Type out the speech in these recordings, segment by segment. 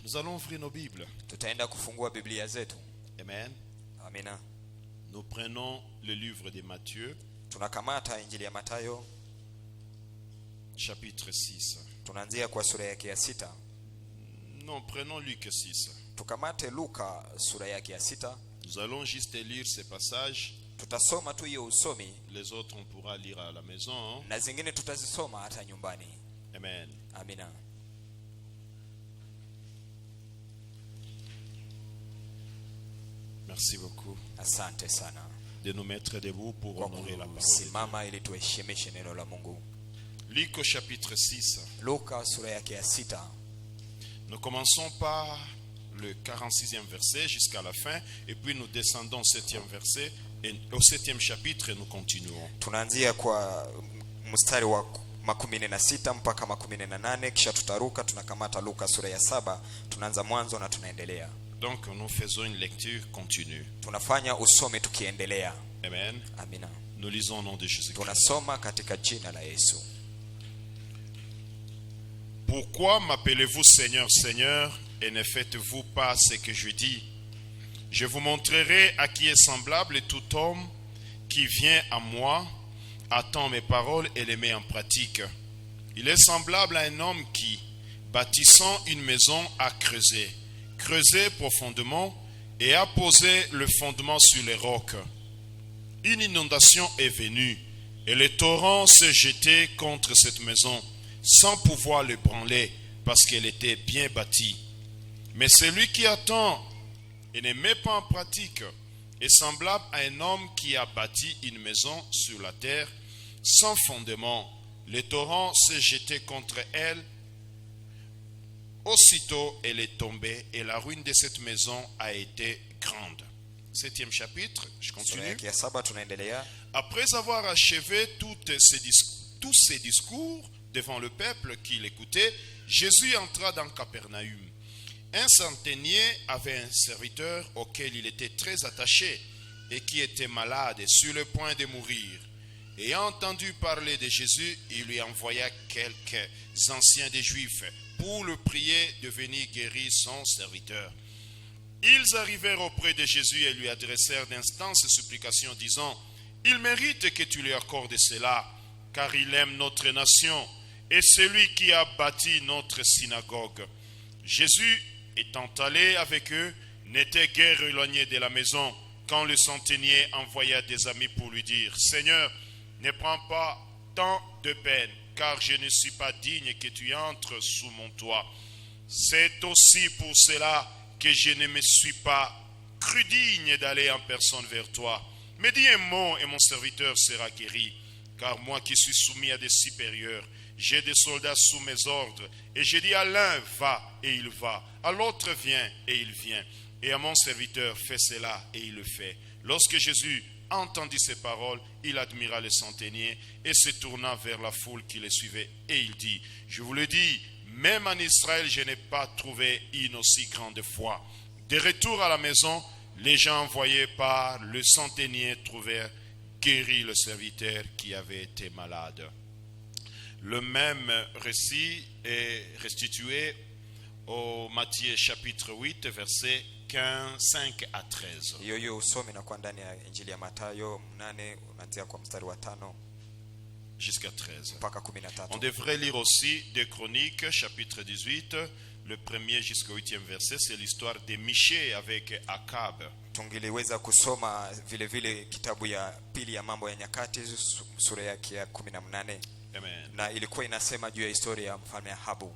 Nous allons ouvrir nos Bibles. Tutaenda kufungua Biblia zetu. Amen. Amina. Nous prenons le livre de Matthieu, Tunakamata Injili ya Mathayo, chapitre 6. tunaanzia kwa sura yake ya 6. Non, prenons Luc 6. Tukamate Luka sura yake ya 6. Nous allons juste lire ces passages. Tutasoma tu hiyo usomi, Les autres on pourra lire à la maison. na zingine tutazisoma hata nyumbani. Amen. Amina. Merci beaucoup Asante sana de nous mettre debout pour kwa honorer la parole de kusimama ili tuheshimishe neno la Mungu. Dieu. Luc au chapitre 6. Luka sura yake ya 6. Nous commençons par le 46e verset jusqu'à la fin, et puis nous descendons au 7e verset, et au 7e chapitre, et nous continuons. Tunaanzia kwa mstari wa 16 mpaka 18, kisha tutaruka tunakamata Luka sura ya 7, tunaanza mwanzo na tunaendelea. Donc nous faisons une lecture continue. Tunafanya usomi tukiendelea. Amen. Amina. Nous lisons au nom de Jésus-Christ. Tunasoma katika jina la Yesu. Pourquoi m'appelez-vous Seigneur, Seigneur, et ne faites-vous pas ce que je dis? Je vous montrerai à qui est semblable tout homme qui vient à moi, attend mes paroles et les met en pratique. Il est semblable à un homme qui, bâtissant une maison, a creusé profondément et a posé le fondement sur les rocs. Une inondation est venue et le torrent s'est jeté contre cette maison sans pouvoir l'ébranler parce qu'elle était bien bâtie. Mais celui qui attend et ne met pas en pratique est semblable à un homme qui a bâti une maison sur la terre sans fondement. Le torrent s'est jeté contre elle. Aussitôt, elle est tombée et la ruine de cette maison a été grande. 7e chapitre, je Sura continue. yake ya 7 tunaendelea. Après avoir achevé tous ces discours devant le peuple qui l'écoutait, Jésus entra dans Capernaum. Un centenier avait un serviteur auquel il était très attaché et qui était malade et sur le point de mourir. Ayant entendu parler de Jésus, il lui envoya quelques anciens des Juifs pour le prier de venir guérir son serviteur. Ils arrivèrent auprès de Jésus et lui adressèrent d'instances et supplications, disant: il mérite que tu lui accordes cela, car il aime notre nation et celui qui a bâti notre synagogue. Jésus, étant allé avec eux, n'était guère éloigné de la maison quand le centenier envoya des amis pour lui dire: Seigneur, ne prends pas tant de peine, car je ne suis pas digne que tu entres sous mon toit. C'est aussi pour cela que je ne me suis pas cru digne d'aller en personne vers toi. Mais dis un mot et mon serviteur sera guéri, car moi qui suis soumis à des supérieurs, j'ai des soldats sous mes ordres, et je dis à l'un va et il va, à l'autre viens et il vient, et à mon serviteur fais cela et il le fait. Lorsque Jésus entendit ces paroles, il admira le centenier et se tourna vers la foule qui le suivait et il dit: je vous le dis, même en Israël je n'ai pas trouvé une aussi grande foi. De retour à la maison, les gens envoyés par le centenier trouvèrent guéri le serviteur qui avait été malade. Le même récit est restitué au Matthieu chapitre 8 verset 5 à 13. Hiyo usomi na kwa ndani ya Injili ya Mathayo 8 unaanzia kwa mstari wa 5 jusqu'à 13. mpaka 13. On devrait lire aussi 2 Chroniques chapitre 18, le premier jusqu'au 8e verset. C'est l'histoire de Michée avec Akab. Tungeliweza kusoma vile vile kitabu ya pili ya Mambo ya Nyakati sura yake ya 18. Amen. Na ilikuwa inasema juu ya historia ya mfalme Ahabu.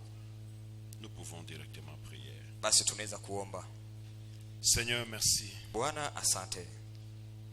Nous pouvons directement prier. Basi tunaweza kuomba. Seigneur, merci. Bwana, asante.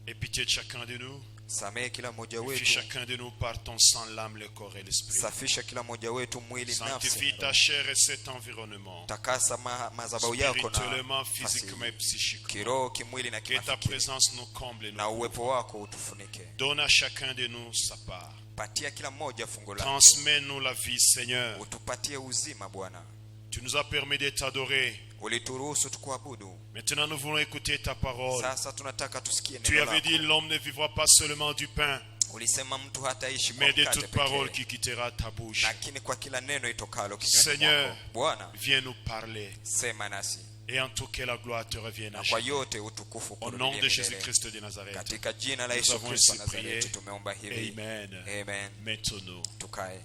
Aie pitié de chacun de nous. Samehe kila mmoja Purifie wetu. chacun de nous par ton sang, l'âme, le corps et l'esprit. Safisha kila mmoja wetu mwili, Sanctifie nafsi. ta chair et cet environnement. Takasa madhabahu yako Spirituellement, na physiquement et psychiquement. kiroho, kimwili na Que ta kimafikiri. présence nous comble et Na nous couvre. uwepo wako utufunike. Donne à chacun de nous sa part. Patia kila mmoja fungu lako. Transmets-nous la vie, Seigneur. Utupatie uzima Bwana. Tu nous as permis de t'adorer. Ulituruhusu tukuabudu. Maintenant, nous voulons écouter ta parole. Sasa tunataka tusikie Tu neno avais lako. dit: l'homme ne vivra pas seulement du pain, Ulisema mtu hataishi kwa mais de mkate toute parole pekee, qui quittera ta bouche. lakini kwa kila neno itokalo kinywani Seigneur, mwako. Bwana, viens nous parler. sema nasi, Et en tout cas, la gloire te revienne à na kwa jamais. yote utukufu Au kurudie nom de milele. Jésus-Christ de Nazareth. Katika jina la Nous Yesu avons Kristo ainsi wa prié. Nazareti tumeomba hivi. Amen. Amen. Maintenant. Tukae.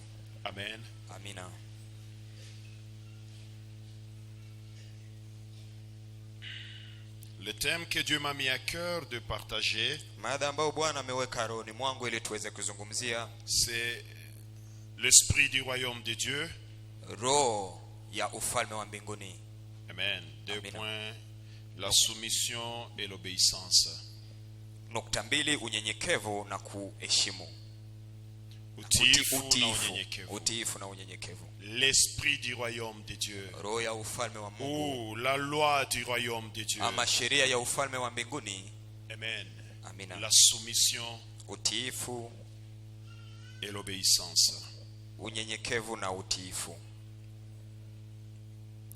Amen. Amina. Le thème que Dieu m'a mis à cœur de partager, Mada ambayo Bwana ameweka rohoni mwangu ili tuweze kuzungumzia, c'est l'esprit du royaume de Dieu. roho ya ufalme wa mbinguni. Amen. Deux Amen. points, la soumission et l'obéissance. Nukta mbili, unyenyekevu na kuheshimu. Utiifu na unyenyekevu. L'esprit du royaume de Dieu. Roho ya ufalme wa Mungu. Ou la loi du royaume de Dieu. Ama sheria ya ufalme wa mbinguni. Amen. Amina. La soumission Utiifu, et l'obéissance. unyenyekevu na utiifu.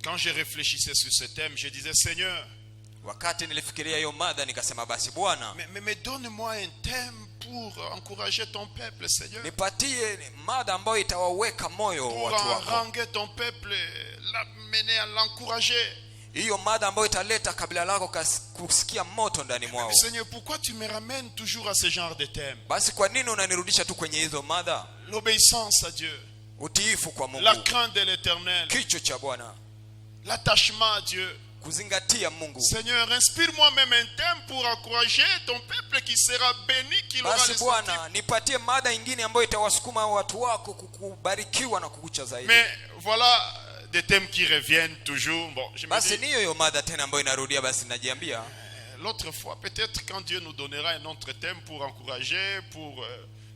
Quand je réfléchissais sur ce thème, je disais, Seigneur, Wakati nilifikiria hiyo mada nikasema, basi Bwana, mais donne-moi un thème pour encourager ton peuple, Seigneur. nipatie mada ambayo itawaweka moyo Pour watu wako. enranger ton peuple, l'amener à l'encourager. Hiyo mada ambayo italeta kabila lako kusikia moto ndani mwao. Seigneur, pourquoi tu me ramènes toujours à ce genre de thème? Basi kwa nini unanirudisha tu kwenye hizo mada? L'obéissance à Dieu, Utiifu kwa Mungu, la crainte de l'Éternel, kicho cha Bwana, l'attachement à Dieu. kuzingatia Mungu. Seigneur, inspire-moi même un thème pour encourager ton peuple qui sera béni, qui aura Basi le Bwana, sentiment. nipatie mada ingine ambayo itawasukuma watu wako kukubarikiwa na kukucha zaidi. Mais voilà des thèmes qui reviennent toujours. Bon, je me Basi dis, ni hiyo mada tena ambayo inarudia, basi najiambia l'autre fois, peut-être quand Dieu nous donnera un autre thème pour encourager, pour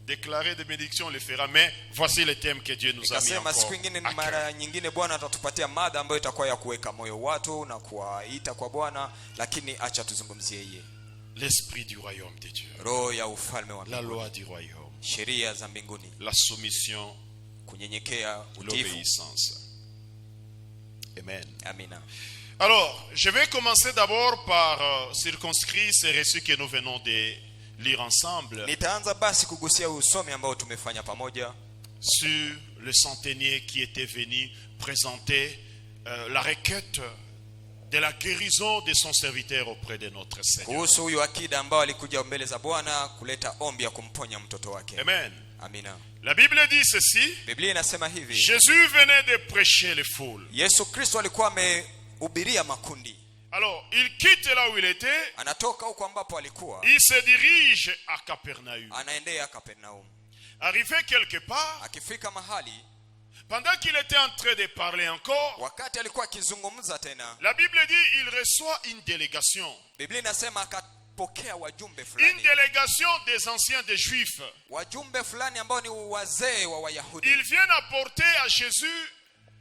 déclarer des bénédictions, on le fera. Mais voici le thème que Dieu nous a mis nikasema encore siku ingine, à cœur. mara nyingine Bwana atatupatia mada ambayo itakuwa ya kuweka moyo watu na kuwaita kwa Bwana, lakini acha tuzungumzie yeye. L'esprit du royaume de Dieu, Roho ya ufalme wa la mbinguni, loi du royaume, sheria za mbinguni, la soumission, kunyenyekea, utiifu. l'obéissance. Amen. Amina. Alors, je vais commencer d'abord par circonscrire ces récits que nous venons de lire ensemble Nitaanza basi kugusia usomi ambao tumefanya pamoja sur le centenier qui était venu présenter la requête de la guérison de son serviteur auprès de notre Seigneur. kuhusu huyu akida ambao alikuja mbele za Bwana kuleta ombi ya kumponya mtoto wake. Amen. Amina. La Bible dit ceci: Biblia inasema hivi, Jésus venait de prêcher les foules. Yesu Kristo alikuwa amehubiria makundi. Alors, il quitte là où il était, Anatoka huko ambapo alikuwa, il se dirige à Capernaum. anaendea Kapernaum. Arrivé quelque part, Akifika mahali, pendant qu'il était en train de parler encore, wakati alikuwa akizungumza tena, la Bible dit il reçoit une délégation. Biblia inasema akapokea wajumbe Une fulani, délégation des anciens des Juifs. wajumbe fulani ambao ni wazee wa Wayahudi. Ils viennent apporter à Jésus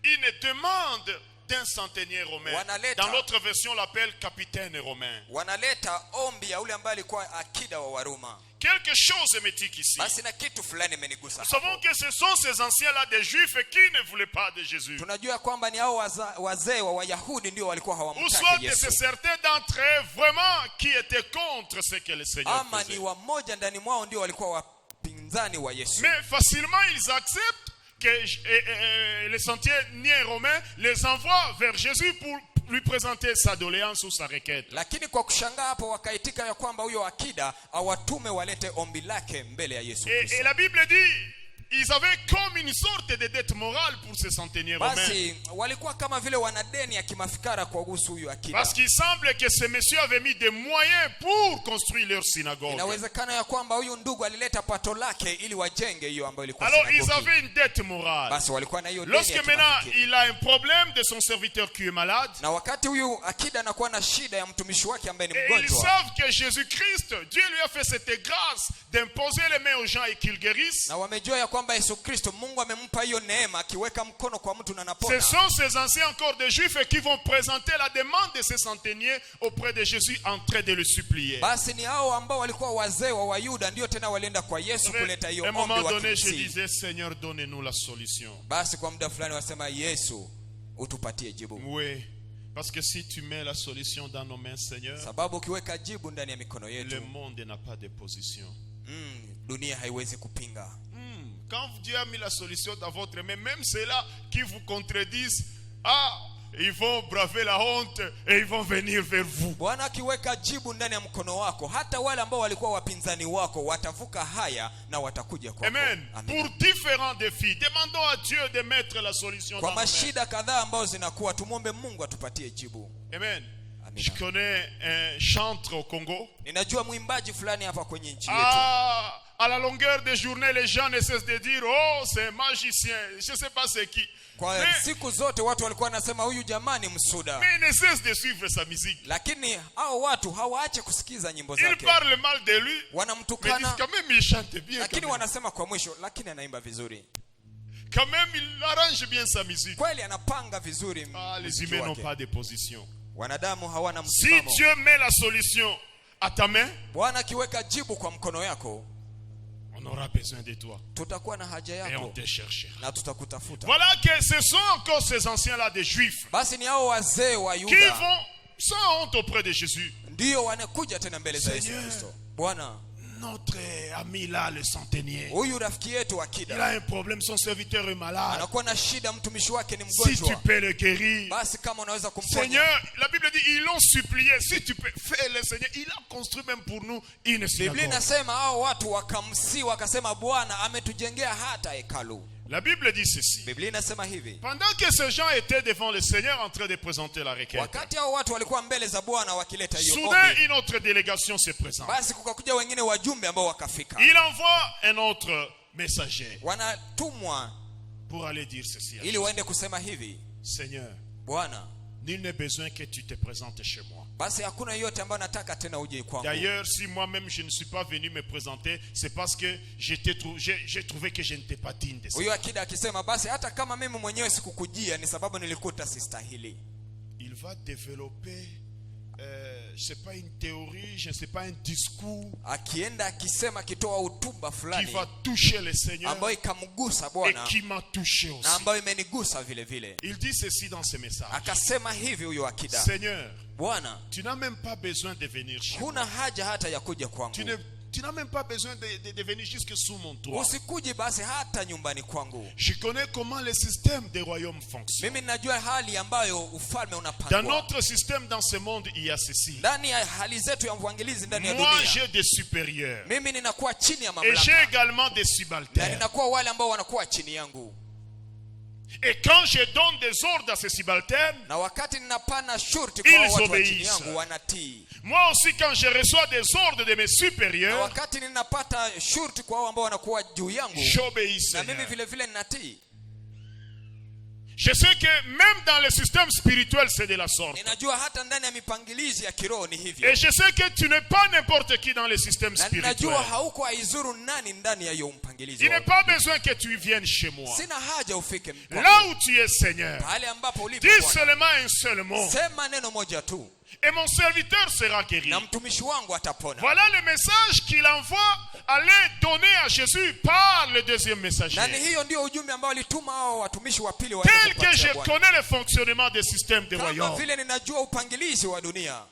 une demande d'un centenier romain. Wanaleta. Dans l'autre version, on l'appelle capitaine romain. Wanaleta ombi ya yule ambaye alikuwa akida wa Waroma. Quelque chose me tique ici. Basi na kitu fulani imenigusa Nous savons hapo. que ce sont ces anciens-là des Juifs qui ne voulaient pas de Jésus. Tunajua kwamba ni hao wazee wa Wayahudi ndio walikuwa Ou soit hawamtaki de Yesu, certains d'entre eux vraiment qui étaient contre ce que le Seigneur ama ni faisait. wamoja ndani mwao ndio walikuwa wapinzani wa Yesu. Mais facilement ils acceptent que les centeniers romains les envoient vers Jésus pour lui présenter sa doléance ou sa requête. Lakini kwa kushangaa hapo wakaitika ya kwamba huyo akida awatume walete ombi lake mbele ya Yesu Et Kristo. la Bible dit, ils avaient comme une sorte de dette morale pour ces centeniers romains. Basi walikuwa kama vile wana deni ya kimafikara kwa kuhusu huyu akida. Parce qu'il semble que ces messieurs avaient mis des moyens pour construire leur synagogue. Inawezekana ya kwamba huyu ndugu alileta pato lake ili wajenge hiyo ambayo ilikuwa Alors ils sinagogi. avaient une dette morale. Basi walikuwa na hiyo deni Lorsque ya maintenant kimafikiri. il a un problème de son serviteur qui est malade, Na wakati huyu akida anakuwa na shida ya mtumishi wake ambaye ni et ils mgonjwa, savent que Jésus-Christ, Dieu lui a fait cette grâce d'imposer les mains aux gens et qu'ils guérissent. na wamejua ya kwamba Yesu Kristo Mungu amempa hiyo neema, akiweka mkono kwa mtu na Ce anapona. sont ces anciens encore des Juifs qui vont présenter la demande de ces centeniers auprès de Jésus en train de le supplier. Basi ni hao ambao walikuwa wazee wa Wayuda ndio tena walienda kwa Yesu kuleta À hiyo un ombi moment donné, je wakimsihi. disais, Seigneur, donnez-nous la solution. Basi kwa muda fulani wasema, Yesu utupatie jibu. Oui, parce que si tu mets la solution dans nos mains, Seigneur, Sababu ukiweka jibu ndani ya mikono le yetu, monde n'a pas de position. dunia haiwezi kupinga. Quand Dieu a mis la solution dans votre main, même ceux-là qui vous contredisent, ils vont braver la honte et ils vont venir vers vous. Bwana akiweka jibu ndani ya mkono wako, hata wale ambao walikuwa wapinzani wako watavuka haya na watakuja kwako. Amen. Pour différents défis, demandons à Dieu de mettre la solution kwa dans nos mains. mashida kadhaa ambao zinakuwa, tumwombe Mungu atupatie jibu. Amen. Amina. Je connais un chantre au Congo. Ninajua mwimbaji fulani hapa kwenye nchi yetu. À la longueur des journées, les gens ne cessent de dire, oh, c'est un magicien. Je ne sais pas c'est qui. Kwa siku zote watu walikuwa wanasema huyu jamani msuda. Mais il ne cesse de suivre sa musique. Lakini hao watu hawaache kusikiza nyimbo zake. Ils parlent mal de lui. Wanamtukana. Mais quand même il chante bien. Lakini wanasema kwa mwisho, lakini anaimba vizuri. Quand même il arrange bien sa musique. Kweli anapanga vizuri. Les humains n'ont pas de position. Wanadamu hawana Si msimamo. Dieu met la solution à ta main, Bwana akiweka jibu kwa mkono yako, on aura besoin de toi. tutakuwa na haja Et on yako te cherchera. na tutakutafuta. Voilà que ce sont encore ces anciens-là des Juifs Basi ni hao wazee wa qui Yuda vont sans honte auprès de Jésus. ndio wanakuja tena mbele za Yesu Seigneur. Kristo. Bwana, Notre ami là, le centenier, huyu rafiki yetu il a akida un problème, son serviteur est malade. anakuwa na shida, mtumishi wake ni Si tu mgonjwa. peux le guérir, Basi kama unaweza kumponya. Seigneur, la Bible dit, ils l'ont supplié. Si tu peux faire le Seigneur, il a construit même pour nous une Biblia synagogue. inasema hao watu wakamsi wakasema Bwana ametujengea hata hekalu. La Bible dit ceci. Biblia inasema hivi. Pendant que ces gens étaient devant le Seigneur en train de présenter la requête, Wakati hao watu walikuwa mbele za Bwana wakileta hiyo soudain ombi, une autre délégation se présente. basi kukakuja wengine wajumbe ambao wakafika. Il envoie un autre messager Wanatumwa pour aller dire ceci. ili waende kusema hivi, Seigneur, Bwana, nul n'est besoin que tu te présentes chez moi. basi hakuna yote ambayo nataka tena uje kwangu. D'ailleurs, si moi-même je ne suis pas venu me présenter, c'est parce que j'ai trouvé que je n'étais pas digne de ça. Huyo akida akisema basi hata kama mimi mwenyewe sikukujia ni sababu nilikuta sistahili. Il va développer, je sais pas, une théorie, je ne sais pas, un discours Akienda akisema kitoa hotuba qui fulani va toucher le Seigneur ambayo ikamgusa et Bwana qui m'a touché aussi. na ambayo imenigusa vile vile. Il dit ceci dans ce message. Akasema hivi huyo akida, Seigneur, Bwana, tu n'as même pas besoin de venir chez moi. huna haja hata ya kuja kwangu. Tu n'as même pas besoin de venir jusque sous mon toit. Usikuje basi hata nyumbani kwangu. Je connais comment le système des royaumes fonctionne. Mimi najua hali ambayo ufalme Dans unapangwa. notre système, dans ce monde, il y a ceci. Ndani ya hali zetu ya uangalizi ndani ya Moi, dunia, j'ai des supérieurs. mimi ninakuwa chini ya Et j'ai mamlaka également des na subalternes. ninakuwa wale ambao wanakuwa chini yangu. Et quand je donne des ordres à ces subalternes, Na wakati ninapana shurti Ils kwa watu wa chini obéissent. yangu wanatii. moi aussi, quand je reçois des ordres de mes Na supérieurs, wakati ninapata shurti kwa hao ambao wanakuwa juu yangu, j'obéis. na mimi Seigneur. vile vile ninatii. Je sais que même dans le système spirituel, c'est de la sorte. Ninajua hata ndani ya mipangilizi ya kiroho ni hivyo. Et je sais que tu n'es pas n'importe qui dans le système Na spirituel. ninajua hauko aizuru nani ndani ya hiyo mpangilizi. Il n'est pas besoin que tu viennes chez moi. Sina haja ufike Là où tu es, Seigneur, pale ambapo ulipo dis Bwana. seulement un seul mot. Sema neno moja tu Et mon serviteur sera guéri. na mtumishi wangu atapona. Voilà le message qu'il envoie aller donner à Jésus par le deuxième messager. Na ni hiyo ndio ujumbe ambao alituma hao watumishi wa pili wa Tel que je connais le fonctionnement des systèmes des kama royaumes. vile ninajua upangilizi wa dunia.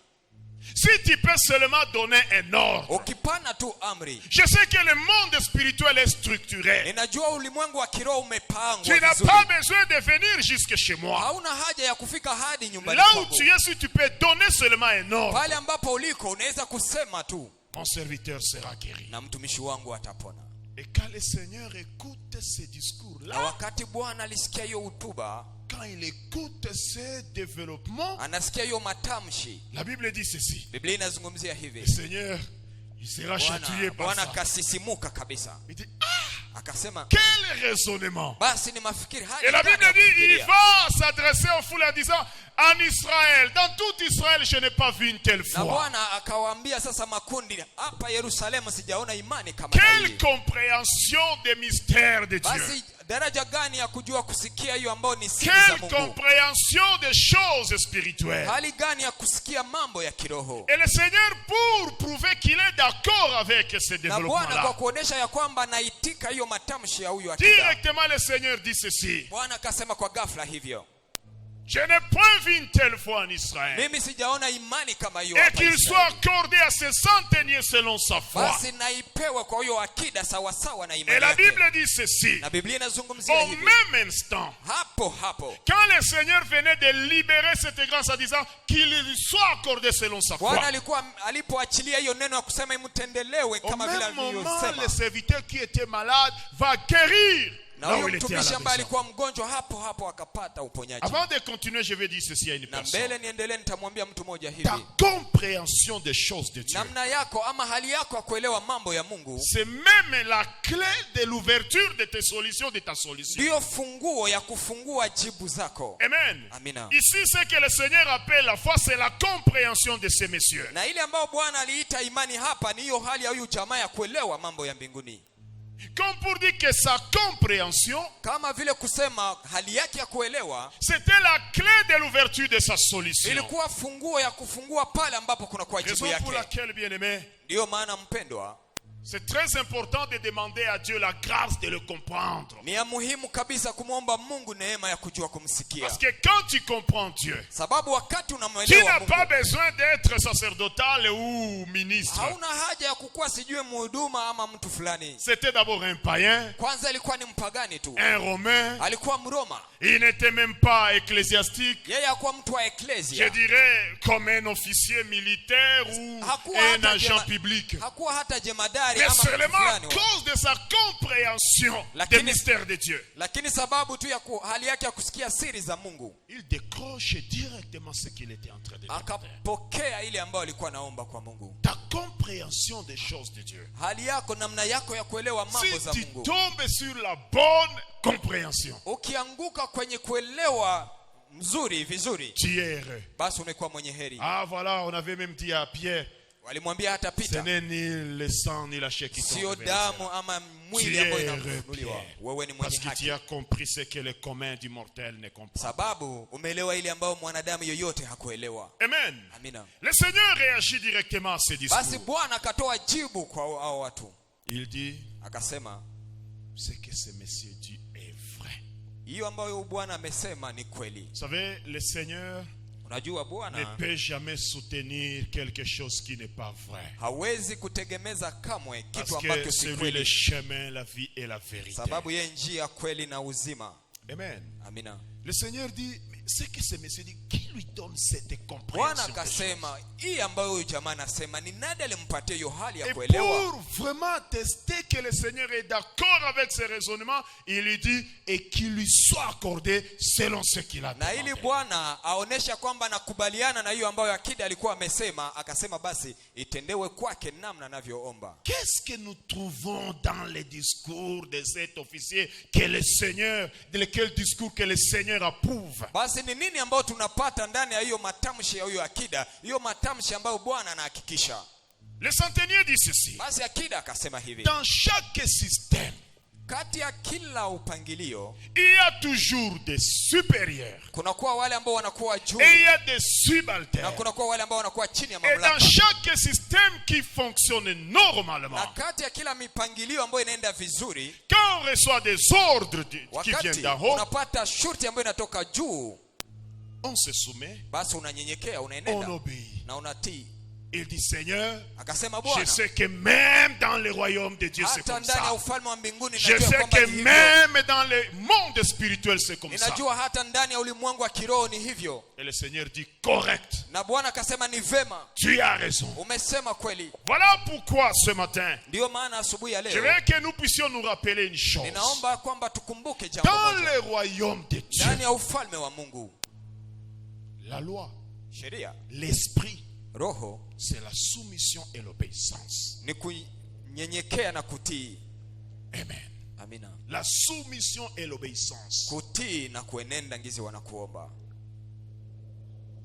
Si tu peux seulement donner un ordre. Ukipana tu amri. Je sais que le monde spirituel est structuré. Ninajua ulimwengu wa kiroho umepangwa Tu n'as vizuri. pas besoin de venir jusque chez moi. Hauna haja ya kufika hadi nyumbani Là où kwangu. tu es, si tu peux donner seulement un ordre, Pale ambapo uliko unaweza kusema tu mon serviteur sera guéri. na mtumishi wangu atapona. Et quand le Seigneur écoute ces Na discours-là, wakati Bwana alisikia hiyo hotuba, quand il écoute ces développements, anasikia hiyo matamshi, la Bible dit ceci. Biblia inazungumzia hivi. Le Seigneur, il sera chatouillé par Bwana ça. kasisimuka kabisa. Il dit, Akasema quel raisonnement! basi ni mafikiri hadi Et la gani Bible ya dit, il kufikiria. va s'adresser aux foules en disant, en Israël, dans tout Israël, je n'ai pas vu une telle Na foi. Bwana akawaambia sasa makundi, hapa Yerusalemu sijaona imani kama Quelle hii. compréhension des mystères de Dieu. Basi daraja gani ya kujua kusikia hiyo ambayo ni siri za Quelle Mungu. compréhension des choses spirituelles. Hali gani ya kusikia mambo ya kiroho. Et le Seigneur, pour prouver qu'il est d'accord avec ce Na Bwana kwa développement-là, kuonesha ya kwamba naitika hiyo matamshi ya huyu akida. directement le Seigneur dit ceci. Bwana akasema kwa ghafla hivyo. Je n'ai point vu une telle foi en Israël. Mimi sijaona imani kama hiyo Et hapa qu'il soit Israeli. accordé à ce centenier selon sa foi. Basi na ipewe kwa hiyo akida sawa sawa na Et imani la yake. Bible dit ceci. Na Biblia inazungumzia Au hivi. même instant, Hapo hapo quand le Seigneur venait de libérer cette grâce en disant qu'il lui soit accordé selon sa foi. Bwana alikuwa alipoachilia hiyo neno ya kusema imtendelewe Au kama vile même moment, alivyosema. le serviteur qui était malade va guérir. Na Là où huyo il était à mtumishi la ambaye maison. alikuwa mgonjwa hapo hapo akapata uponyaji. Avant de continuer, je vais dire ceci à une Na personne. mbele niendelee nitamwambia mtu mmoja hivi. Ta compréhension des choses de Dieu, Namna yako ama hali yako ya kuelewa mambo ya Mungu c'est même la clé de l'ouverture de tes solutions, de ta solution. ndiyo funguo ya kufungua jibu zako. Amen. Amina. Ici, ce que le Seigneur appelle la foi, c'est la compréhension de ces messieurs. Na ile ambayo Bwana aliita imani hapa ni hiyo hali ya huyu jamaa ya kuelewa mambo ya mbinguni. Comme pour dire que sa compréhension, Kama vile kusema hali yake ya kuelewa c'était la clé de l'ouverture de sa solution. ilikuwa funguo ya kufungua pale ambapo kuna kwa jibu Raison pour yake. laquelle, bien-aimé, Ndiyo maana mpendwa, c'est très important de demander à Dieu la grâce de le comprendre. ni ya muhimu kabisa kumwomba Mungu neema ya kujua kumsikia. Parce que quand tu comprends Dieu, Sababu wakati tu unamwelewa n'as pas Mungu, besoin d'être sacerdotal ou ministre. hauna haja ya kukuwa sijue mhuduma ama mtu fulani. C'était d'abord un païen, Kwanza alikuwa ni mpagani tu, un romain. alikuwa Mroma. Il n'était même pas ecclésiastique. Yeye hakuwa mtu wa Je eklesia, dirais comme un officier militaire ou hakuwa un hata agent public. hakuwa hata jemadari Mais ama mtu seulement à fulani wa. cause de sa compréhension Lakini- des mystères de Dieu, Lakini sababu tu ya hali yake ya kusikia siri za Mungu, il décroche directement ce qu'il était en train de faire. akapokea ile ambayo alikuwa naomba kwa Mungu. Ta compréhension des choses de Dieu. Hali yako, namna yako ya kuelewa mambo za Si tu Mungu, tombes sur la bonne compréhension, ukianguka kwenye kuelewa vizuri, tu es heureux. basi umekuwa mwenye heri. Ah voilà, on avait même dit à Pierre, Walimwambia hata ce Pita, n'est ni le sang ni la chair qui t'ont sio révélé damu cela. ama Tu mwili es ambayo heureux, inafunuliwa, Pierre, wewe ni parce mwenye que tu haki, as compris ce que le commun du mortel ne comprend. sababu umeelewa ile ambayo mwanadamu yoyote hakuelewa. Amen. Amina. Le Seigneur réagit directement à ces Basi discours. Bwana akatoa jibu kwa hao watu, Il dit, akasema ce que ce monsieur dit est vrai. hiyo ambayo Bwana amesema ni kweli. Vous savez, le Seigneur Unajua ne Bwana peut jamais soutenir quelque chose qui n'est pas vrai. hawezi kutegemeza kamwe Parce kitu que ambacho si c'est lui le kweli, chemin, la vie et la vérité. sababu yeye njia, kweli na uzima. Amen. Amina. Le Seigneur dit, mais ce que ce monsieur dit, qui lui donne cette Bwana compréhension des choses? akasema hii ambayo huyu jamaa anasema ni nani alimpatia hiyo hali ya Et kuelewa? pour vraiment attester que le Seigneur est d'accord avec ses raisonnements, il lui dit, et qu'il lui soit accordé selon ce qu'il a Na ili demandé. Bwana aonesha kwamba anakubaliana na hiyo ambayo akida alikuwa amesema, akasema basi itendewe kwake namna anavyoomba. Qu'est-ce que nous trouvons dans les discours de cet officier que le Seigneur, de lequel discours que le Seigneur approuve? Basi ni nini ambayo tunapata ndani ya hiyo matamshi ya huyo akida, hiyo matamshi ambayo Bwana anahakikisha? Le centenier dit ceci. Basi akida akasema hivi, Dans chaque système, kati ya kila upangilio il y a toujours des supérieurs kunakuwa wale ambao wanakuwa juu et il y a des na subalternes. kunakuwa wale ambao wanakuwa chini ya Et dans mamlaka. chaque système qui fonctionne normalement, Na kati ya kila mipangilio ambayo inaenda vizuri, quand on reçoit des ordres qui wakati viennent d'en haut, unapata shurti ambayo inatoka juu, on se soumet, basi unanyenyekea, on unaenenda obéit. na unatii. Il dit, Seigneur, Akasema je Bwana, sais que même dans le royaume de Dieu, c'est hata comme ndani ya ça. ufalme wa mbinguni Je najua sais kwamba que ni hivyo. même dans le monde spirituel, c'est comme ça. Ninajua hata ndani ya ulimwengu wa kiroho ni hivyo. Et le Seigneur dit, correct, Na Bwana akasema ni vema, tu as raison. umesema kweli. Voilà pourquoi ce matin, Ndiyo maana asubuhi ya je leo veux que nous puissions nous rappeler une chose. ninaomba kwamba tukumbuke jambo Dans moja. le royaume de Dieu, Ndani ya ufalme wa Mungu, la loi, sheria, l'esprit, roho c'est la soumission et l'obéissance. ni kunyenyekea na kutii. Amen. Amina. La soumission et l'obéissance. Kutii na kuenenda ngizi wanakuomba.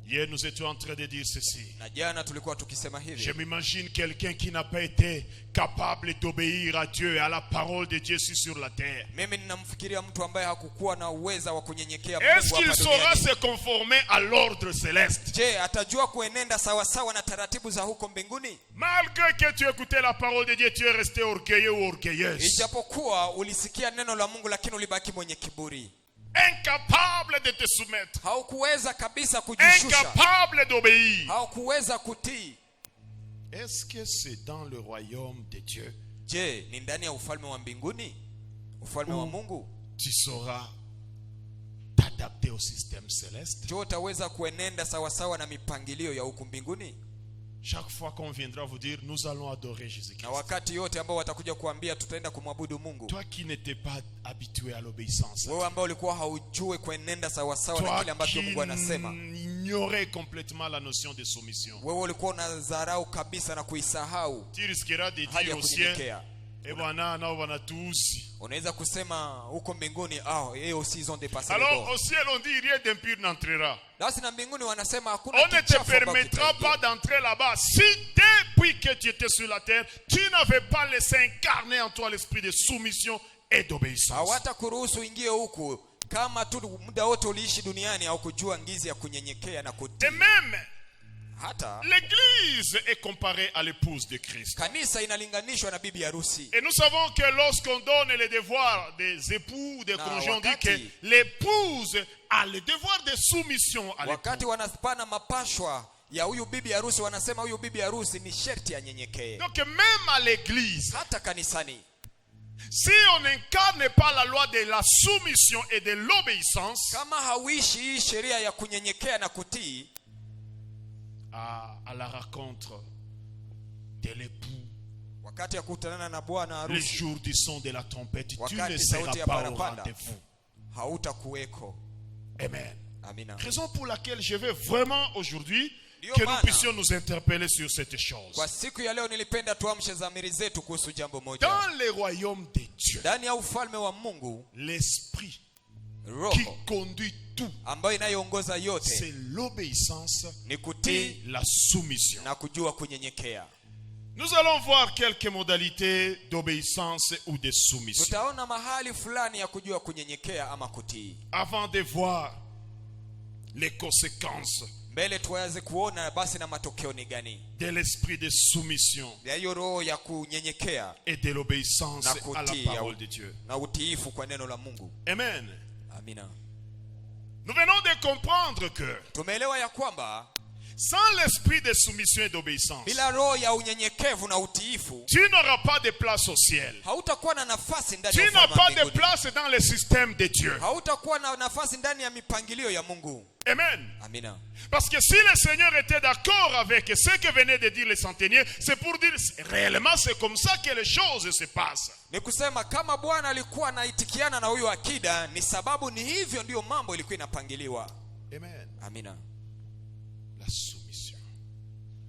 Hier, nous étions en train de dire ceci. Na jana tulikuwa tukisema Je hivi, m'imagine quelqu'un qui n'a pas été capable d'obéir à Dieu et à la parole de Dieu sur la terre. mimi ninamfikiria mtu ambaye hakukuwa na uweza wa kunyenyekea Est-ce Mungu qu'il hapa saura duniani. se conformer à l'ordre céleste? Je, atajua kuenenda sawa sawa na taratibu za huko mbinguni? Malgré que tu écoutais la parole de Dieu, tu es resté orgueilleux ou orgueilleuse. Ijapokuwa ulisikia neno la Mungu lakini ulibaki mwenye kiburi. incapable de te soumettre, haukuweza kabisa kujishusha, incapable d'obéir. haukuweza kutii. Est-ce que c'est dans le royaume de Dieu? Je, ni ndani ya ufalme wa mbinguni, ufalme wa Mungu, Tu sauras t'adapter au système céleste? je utaweza kuenenda sawa sawa na mipangilio ya huku mbinguni? Chaque fois qu'on viendra vous dire nous allons adorer Jésus-Christ, Na wakati yote ambao watakuja kuambia tutaenda kumwabudu Mungu, toi qui n'étais pas habitué à l'obéissance, wewe ambao ulikuwa haujui kuenenda sawa sawa na kile toi ambacho qui Mungu anasema, ignorais complètement la notion de soumission, wewe ulikuwa unadharau kabisa na kuisahau tu risqueras de hali dire ya au ciel, kunyenyekea. eh bwana nao wana tous. Unaweza kusema huko mbinguni, eux aussi ils ont dépassé les Alors bords. au ciel on dit rien d'impur n'entrera. Basi na mbinguni wanasema hakuna On ne te kichafu ambacho permettra kitaingia. pas d'entrer là-bas si depuis que tu étais sur la terre, tu n'avais pas laissé incarner en toi l'esprit de soumission et d'obéissance. Hawatakuruhusu uingie huku kama tu muda wote uliishi duniani au kujua ngizi ya kunyenyekea na kutii. Et même Hata l'église est comparée à l'épouse de Christ. kanisa inalinganishwa na bibi harusi. Et nous savons que lorsqu'on donne les devoirs des époux, des Na conjoints, on dit wakati- que l'épouse a le devoir de soumission à l'époux. Wakati wanapana mapashwa ya huyu bibi harusi, wanasema huyu bibi harusi ni sherti anyenyekee. Donc même à l'église, Hata kanisani, si on n'incarne pas la loi de la soumission et de l'obéissance kama hauishi hii sheria ya kunyenyekea na kutii, à la rencontre de l'époux, wakati ya kutanana na bwana le harusi, jour du son de la trompette, tu ne wakati seras sauti ya pas au parapanda, rendez-vous. hautakuweko. Amen. Amina. Raison pour laquelle je veux vraiment aujourd'hui Ndio que nous maana, puissions nous interpeller sur cette chose. kwa siku ya leo nilipenda tuamshe dhamiri zetu kuhusu jambo moja. Dans le royaume de Dieu, Ndani ya ufalme wa Mungu, l'esprit qui roho conduit tout, ambayo inayoongoza c'est yote l'obéissance ni et kutii la soumission. na kujua kunyenyekea. Nous allons voir quelques modalités d'obéissance ou de soumission. Tutaona mahali fulani ya kujua kunyenyekea ama kutii. Avant de voir les conséquences Mbele tuweze kuona basi na matokeo ni gani de l'esprit de soumission ya hiyo roho ya kunyenyekea et de l'obéissance na à la kutii parole de Dieu. na utiifu kwa neno la Mungu. Amen. Amina. Nous venons de comprendre que Tumeelewa ya kwamba sans l'esprit de soumission et d'obéissance, bila roho ya unyenyekevu na utiifu, tu n'auras pas de place au ciel. hautakuwa na nafasi ndani Tu ya n'as ufalme wa pas de mbinguni. place dans le système de Dieu. Hautakuwa na nafasi ndani ya mipangilio ya Mungu. Amen. Amina. Parce que si le Seigneur était d'accord avec ce que venait de dire les centeniers, c'est pour dire réellement c'est comme ça que les choses se passent. Ni kusema kama Bwana alikuwa anaitikiana na huyo akida, ni sababu ni hivyo ndio mambo ilikuwa inapangiliwa. Amen. Amina. La soumission.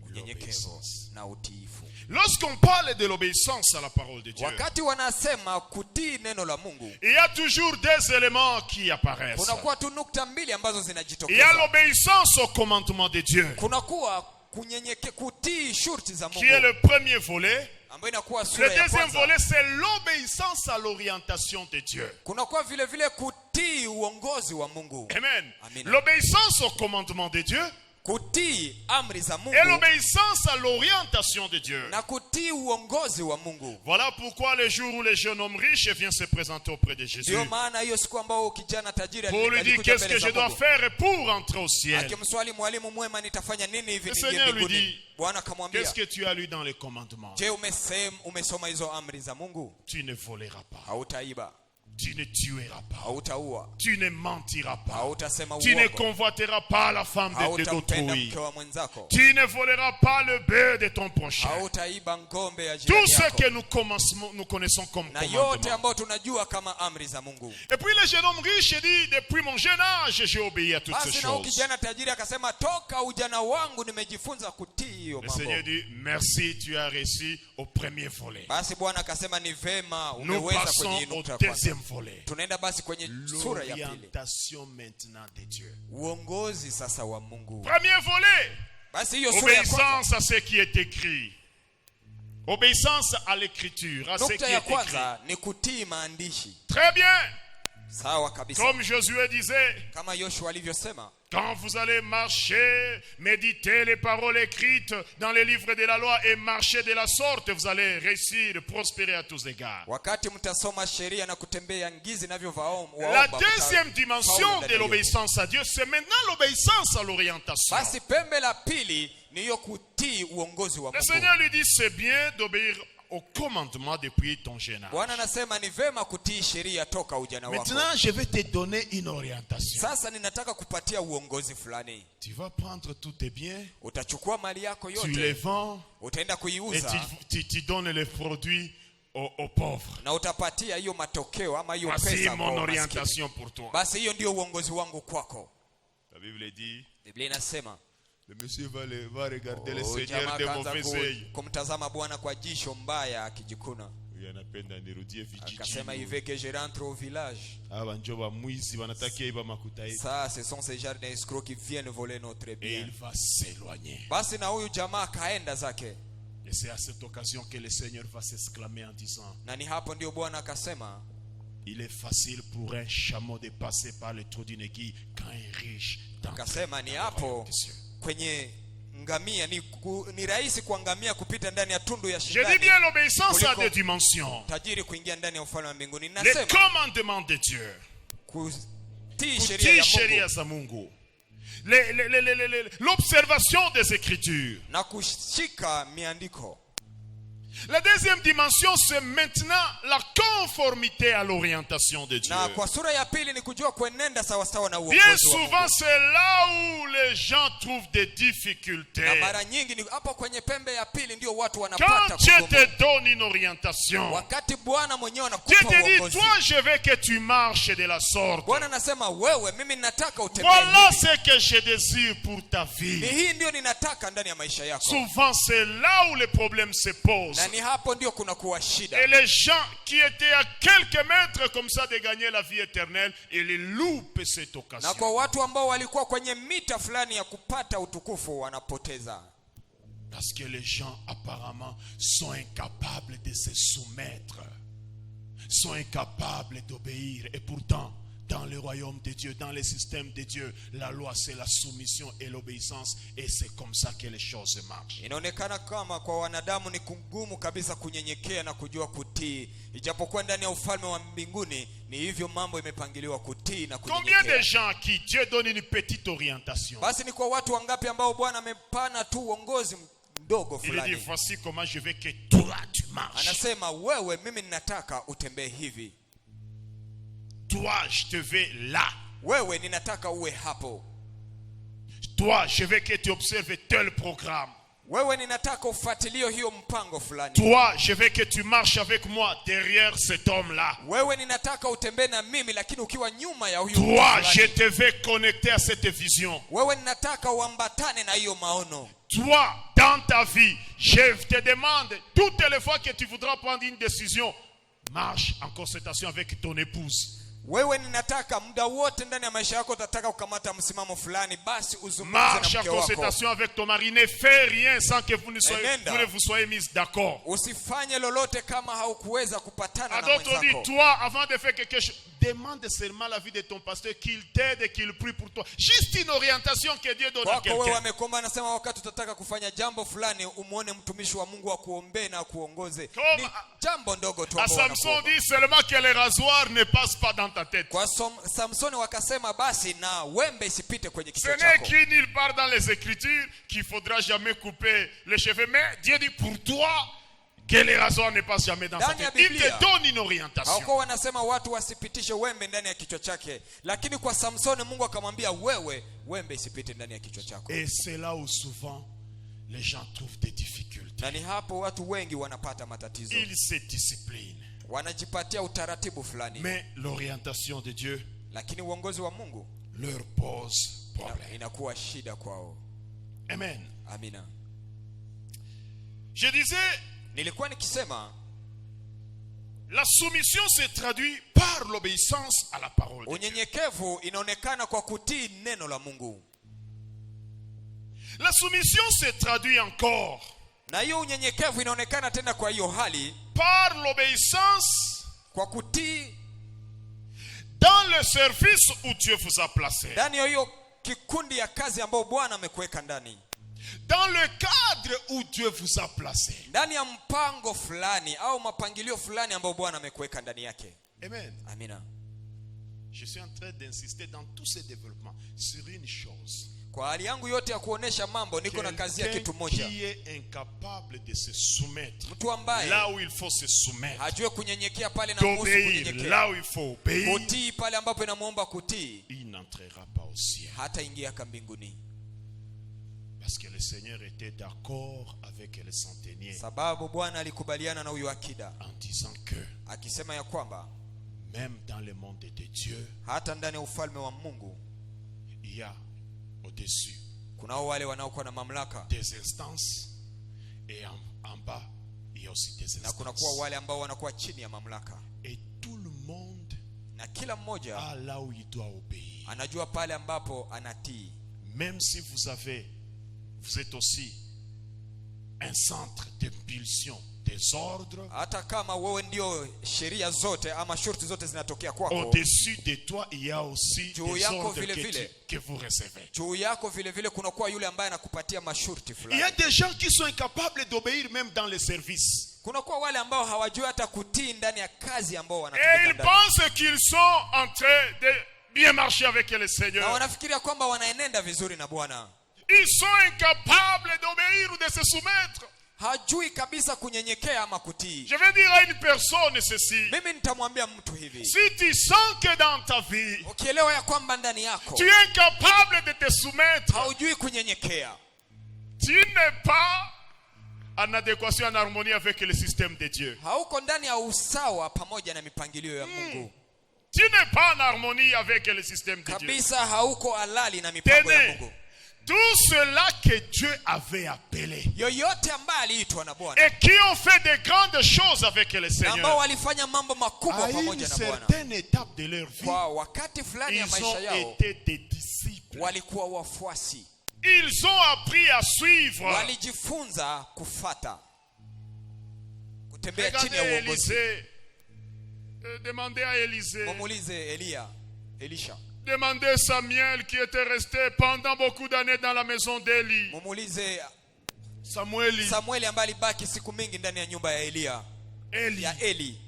Unyenyekevu L'obéissance. na utiifu. Lorsqu'on parle de l'obéissance à la parole de Dieu, Wakati wanasema kutii neno la Mungu, il y a toujours des éléments qui apparaissent. kunakuwa tu nukta mbili ambazo Il y a zinajitokeza. l'obéissance au commandement de Dieu, Kunakuwa kutii shurti za qui est Mungu, le premier volet. ambayo inakuwa Le sura ya deuxième kwanza. volet, c'est l'obéissance à l'orientation de Dieu. Kunakuwa vile vile kutii uongozi wa Mungu. Amen. Amen. L'obéissance au commandement de Dieu Kutii amri za et Mungu l'obéissance à l'orientation de Dieu. na kutii uongozi wa Mungu. Voilà pourquoi le jour où le jeune homme riche vient se présenter auprès de Jésus Ndio maana hiyo siku ambao kijana tajiri pour lui dire alikuja qu'est-ce mbele que za je dois Mungu, faire pour entrer au ciel. akimswali mwalimu mwema, nitafanya nini hivi Le niingie Seigneur lui mbinguni? dit, Bwana akamwambia, Qu'est-ce que tu as lu dans les commandements? je, umesoma hizo amri za Mungu? Tu ne voleras pas, Hautaiba, tu ne tueras pas, hautaua, tu ne mentiras pas, hautasema tu ne uongo, convoiteras pas la femme hautampenda d'autrui, mke wa mwenzako, tu ne voleras pas le bœuf de ton prochain. hautaiba ngombe ya Tout jirani ce yako, que nous connaissons comme na yote commandement. ambayo tunajua kama amri za Mungu. Et puis le jeune homme riche dit, depuis mon jeune âge, j'ai obéi à toutes ces Basi na huyu choses. kijana tajiri akasema, toka ujana wangu nimejifunza kutii hiyo Le Seigneur mambo. dit, merci, tu as réussi au premier volet. Basi Bwana akasema, ni vema Nous umeweza passons kwenye au nukta ya kwanza. deuxième volet. Tunaenda basi kwenye sura ya pili, L'orientation maintenant de Dieu. uongozi sasa wa Mungu. Premier volet, Basi hiyo sura ya kwanza, obéissance à ce qui est écrit. Obéissance à l'écriture, à ce qui nukta est ya écrit. kwanza ni kutii maandishi. Très bien. Sawa kabisa, Comme Josué disait, kama Yoshua alivyosema, Quand vous allez marcher, méditer les paroles écrites dans les livres de la loi et marcher de la sorte, vous allez réussir, prospérer à tous égards. La deuxième dimension de l'obéissance à Dieu, c'est maintenant l'obéissance à l'orientation. Le Seigneur lui dit, c'est bien d'obéir au commandement depuis ton jeune âge. Maintenant, je vais te donner une orientation. Tu vas prendre tous tes biens, tu les vends et tu donnes les produits aux pauvres. Voici mon orientation pour toi. La Bible dit, le monsieur va regarder le Seigneur de mauvais œil. Ça, ce sont ces jardins escrocs qui viennent voler notre bien. Et il va s'éloigner. Et c'est à cette occasion que le Seigneur va s'exclamer en disant, il est facile pour un chameau de passer par le trou d'une aiguille quand un riche d'entrer dans le royaume des cieux. Je dis bien l'obéissance à des dimensions. Les commandements de Dieu. L'observation des Écritures. La deuxième dimension, c'est maintenant la conformité à l'orientation de Dieu. Bien souvent, c'est là où les gens trouvent des difficultés. Quand Dieu te donne une orientation, Dieu te dit, toi, je veux que tu marches de la sorte. Voilà ce que je désire pour ta vie. Souvent, c'est là où les problèmes se posent. Et les gens qui étaient à quelques mètres comme ça de gagner la vie éternelle, ils loupent cette occasion. Parce que les gens apparemment sont incapables de se soumettre, sont incapables d'obéir. Et pourtant, dans le royaume de Dieu, dans le système de Dieu, la loi c'est la soumission et l'obéissance, et c'est comme ça que les choses marchent. Combien de gens à qui Dieu donne une petite orientation? Il dit, voici comment je veux que toi tu marches. Toi, je te veux là. Toi, je veux que tu observes tel programme. Toi, je veux que tu marches avec moi derrière cet homme-là. Toi, je te veux connecter à cette vision. Toi, dans ta vie, je te demande, toutes les fois que tu voudras prendre une décision, marche en concertation avec ton épouse. Marche en concertation avec ton mari. Ne fais rien sans que vous ne vous soyez mis d'accord. À d'autres dit, toi, avant de faire quelque chose, demande seulement l'avis de ton pasteur, qu'il t'aide et qu'il prie pour toi. Juste une orientation que Dieu donne à quelqu'un. À Samson dit seulement que les rasoirs ne passent pas dans ta tête. Ce n'est écrit nulle part dans les Écritures qu'il ne faudra jamais couper les cheveux. Mais Dieu dit pour toi que les rasoirs ne passent jamais dans ta tête. Il te donne une orientation. Et c'est là où souvent les gens trouvent des difficultés. Ils se disciplinent. Mais l'orientation de Dieu leur pose problème. Amen. Je disais, la soumission se traduit par l'obéissance à la parole de Dieu. La soumission se traduit encore par l'obéissance dans le service où Dieu vous a placé. kikundi ya kazi ambayo Bwana amekuweka ndani. Dans le cadre où Dieu vous a placé. Ndani ya mpango fulani au mapangilio fulani ambayo Bwana amekuweka ndani yake. Amen. Amina. Je suis en train d'insister dans tous ces développements sur une chose. Kwa hali yangu yote ya kuonesha mambo niko na kazi ya kitu moja. Qui est incapable de se soumettre. Mtu ambaye là où il faut se soumettre. Hajue kunyenyekea pale na muhusu kunyenyekea. Là où il faut obéir. Kutii pale ambapo inamuomba kutii. Il n'entrera pas au ciel. Hata ingia mbinguni. Parce que le Seigneur était d'accord avec les centeniers. Sababu Bwana alikubaliana na huyu akida. En disant que akisema ya kwamba même dans le monde de Dieu, hata ndani ya ufalme wa Mungu, il y a au-dessus kunao wale wanaokuwa na mamlaka, des instances, et en bas il y a aussi des instances. Na kunakuwa wale ambao wanakuwa chini ya mamlaka. Et tout le monde na kila mmoja là où il doit obéir. Anajua pale ambapo anatii. Même si vous êtes aussi un centre d'impulsion des ordres. Hata kama wewe ndio sheria zote ama shurti zote zinatokea kwako. Au-dessus de toi il y a aussi des ordres que vous recevez. Juu yako vile vile kunakuwa yule ambaye anakupatia mashurti fulani. Il y a des gens qui sont incapables d'obéir même dans les services. Kunakuwa wale ambao hawajui hata kutii ndani ya kazi ambao wanatumika. Et ils pensent qu'ils sont en train de bien marcher avec le Seigneur. Na wanafikiria kwamba wanaenenda vizuri na Bwana. Ils sont incapables d'obéir ou de se soumettre. Hajui kabisa kunyenyekea ama kutii. Je vais dire à une personne ceci. Mimi nitamwambia mtu hivi. Si tu sens que dans ta vie, ukielewa ya kwamba ndani yako tu es incapable de te soumettre, haujui kunyenyekea, tu n'es pas en adéquation, en harmonie avec le système de Dieu. Hauko ndani ya usawa pamoja na mipangilio ya Mungu. Tu n'es pas en harmonie avec le système de Dieu. Kabisa hauko halali na mipango ya Mungu. Tout cela que Dieu avait appelé, yoyote ambaye aliitwa na Bwana, et qui ont fait de grandes choses avec le Seigneur, ambao walifanya mambo makubwa pamoja na Bwana, à une certaine étape de leur vie, kwa wakati fulani ya maisha yao, ils ont été des disciples. Walikuwa wafuasi. Ils ont appris à suivre. Walijifunza kufuata, kutembea chini ya uongozi. Demandez à Élisée. Mumulize Elisha. Demandez Samuel qui était resté pendant beaucoup d'années dans la maison d'Élie. Mumulize Samuel ambaye alibaki siku mingi ndani ya nyumba ya Eli.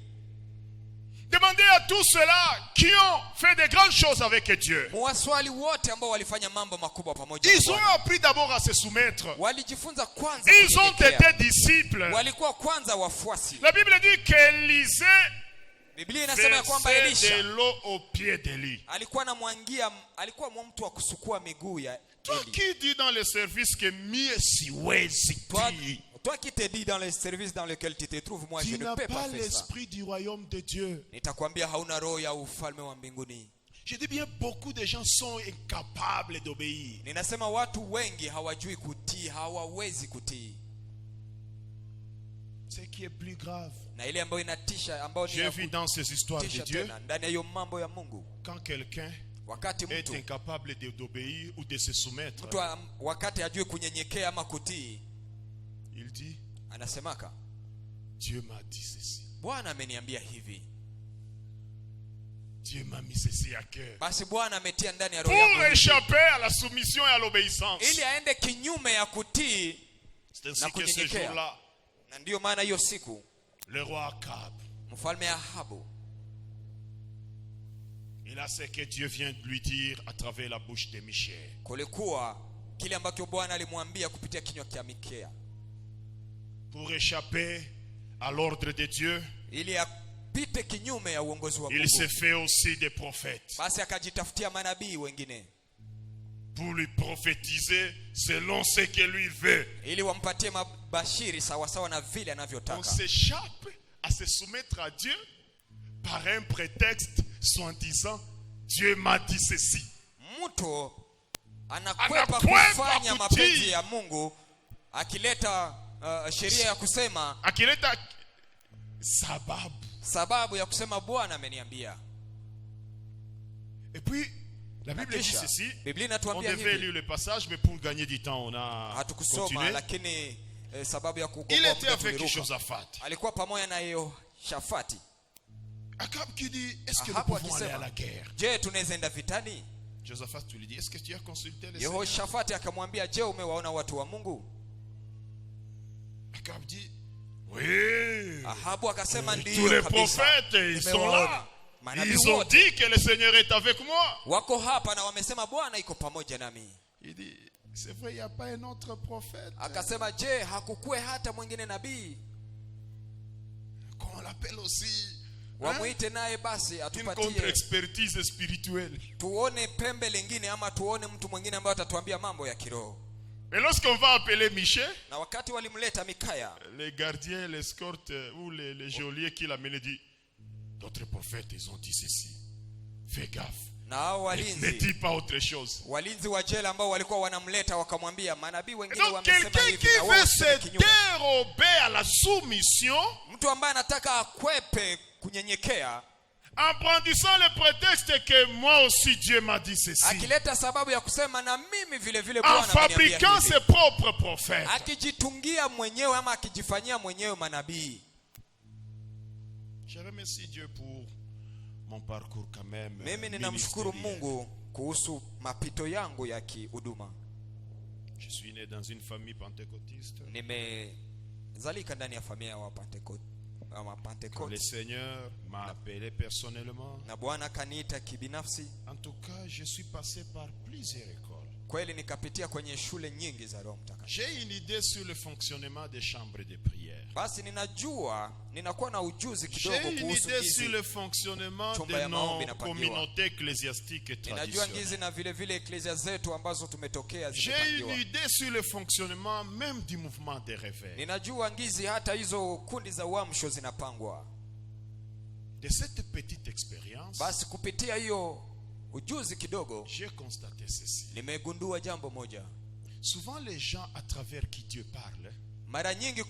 Demandez à tous ceux-là qui ont fait de grandes choses avec Dieu. Mwaswali wote ambao walifanya mambo makubwa pamoja. Ils ont appris d'abord à se soumettre. Walijifunza kwanza. Ils ont été disciples. Walikuwa kwanza wafuasi. La Bible dit qu'Élisée, Biblia inasema ya kwamba Elisha de l'eau au pied d'Élie. Alikuwa mtu wa kusukua miguu ya Eli. Toi qui dis dans le service que mieux siwezi. Toi qui te dis dans le service dans lequel tu te trouves, moi je ne peux pas faire ça. Tu n'as pas l'esprit du royaume de Dieu. Nitakwambia hauna roho ya ufalme wa mbinguni. Je dis bien, beaucoup de gens sont incapables d'obéir. Ninasema watu wengi hawajui kutii, hawawezi kutii. Ce qui est plus grave. Na ile ambayo inatisha, ambayo j'ai vu dans ces histoires de Dieu, ndani ya hiyo mambo ya Mungu, quand quelqu'un est incapable d'obéir ou de se soumettre, mtu wakati hajui kunyenyekea ama kutii, il dit, anasemaka, Dieu m'a dit ceci. Bwana ameniambia hivi. Dieu m'a mis ceci à cœur. Basi Bwana ametia ndani ya roho yangu pour échapper à la soumission et à l'obéissance. Ili aende kinyume ya kutii na kunyenyekea. Na ndio maana hiyo siku le roi Akab, mfalme Ahabu, il a ce que Dieu vient de lui dire à travers la bouche de Michée. Kulikuwa kile ambacho Bwana alimwambia kupitia kinywa cha Mikea. Pour échapper à l'ordre de Dieu, ili apite kinyume ya uongozi wa Mungu, il s'est fait aussi des prophètes. Basi akajitafutia manabii wengine. Pour lui prophétiser selon ce que lui veut. Ili wampatie mabashiri sawa sawa na vile anavyotaka. On s'échappe à se soumettre à Dieu par un prétexte soi-disant Dieu m'a dit ceci. Mtu anakwepa kufanya mapenzi ya Mungu akileta sheria ya kusema, akileta sababu ya kusema Bwana ameniambia. Et puis la Bible dit ceci. On devait lire le passage, mais pour gagner du temps, on a continué. Il était avec Josaphat. Alikuwa pamoja na Yehoshafati. Akab qui dit, est-ce que nous pouvons aller à la guerre? Je, tunaweza enda vitani? Josaphat lui dit, est-ce que tu as consulté les Seigneurs? Yehoshafati akamwambia, je, umewaona watu wa Mungu? Akab dit, oui. Ahabu akasema Tous ndio les kabisa. prophètes, ils sont là. Manabii Ils ont wote dit que le Seigneur est avec moi. wako hapa na wamesema Bwana iko pamoja nami. Il dit, c'est vrai, il n'y a pas un autre prophète. Akasema, je, hakukue hata mwingine nabii? Qu'on l'appelle aussi. Wamuite naye basi Une atupatie contre-expertise spirituelle. tuone pembe lingine, ama tuone mtu mwingine ambaye atatuambia mambo ya kiroho. Mais lorsqu'on va appeler Michel, Na wakati walimleta Mikaya, les gardiens, l'escorte ou les geôliers qui l'amenaient dit, d'autres prophètes, ils ont dit ceci. Fais gaffe. na hao Ne dis pas autre chose. walinzi wa jela ambao walikuwa wanamleta wakamwambia, manabii Et wengine donc wamesema quelqu'un hivi qui na wewe veut useme se kinyume. dérober à la soumission, Mtu ambaye anataka akwepe kunyenyekea, en brandissant le prétexte que moi aussi Dieu m'a dit ceci, akileta sababu ya kusema na mimi vile vile en Bwana ameniambia fabriquant hivi, ses propres prophètes, akijitungia mwenyewe ama akijifanyia mwenyewe manabii. je remercie Dieu pour mon parcours quand même. Mimi ninamshukuru ministériel. Mungu kuhusu mapito yangu ya kihuduma. Je suis né dans une famille pentecôtiste. Nimezalika ndani ya familia ya Quand le Wapentekoste, Seigneur m'a appelé personnellement. na Bwana akaniita kibinafsi. En tout cas, je suis passé par plusieurs écoles. Kweli nikapitia kwenye shule nyingi za Roho Mtakatifu. J'ai une idée sur le fonctionnement des chambres de prière. Basi ninakuwa na ujuzi J'ai kidogo une kuhusu idée sur gizi. le fonctionnement Chumba de ya maombi nos inapangiwa. communautés ecclésiastiques et Ninajua traditionnelles. ngizi na vile vile eklezia zetu ambazo tumetokea J'ai une zimepangiwa. idée sur le fonctionnement même du mouvement des réveils. Ninajua ngizi hata hizo kundi za uamsho zinapangwa. De cette petite expérience, Basi kupitia hiyo ujuzi kidogo, j'ai constaté ceci. nimegundua jambo moja. Souvent les gens à travers qui Dieu parle, Mara nyingi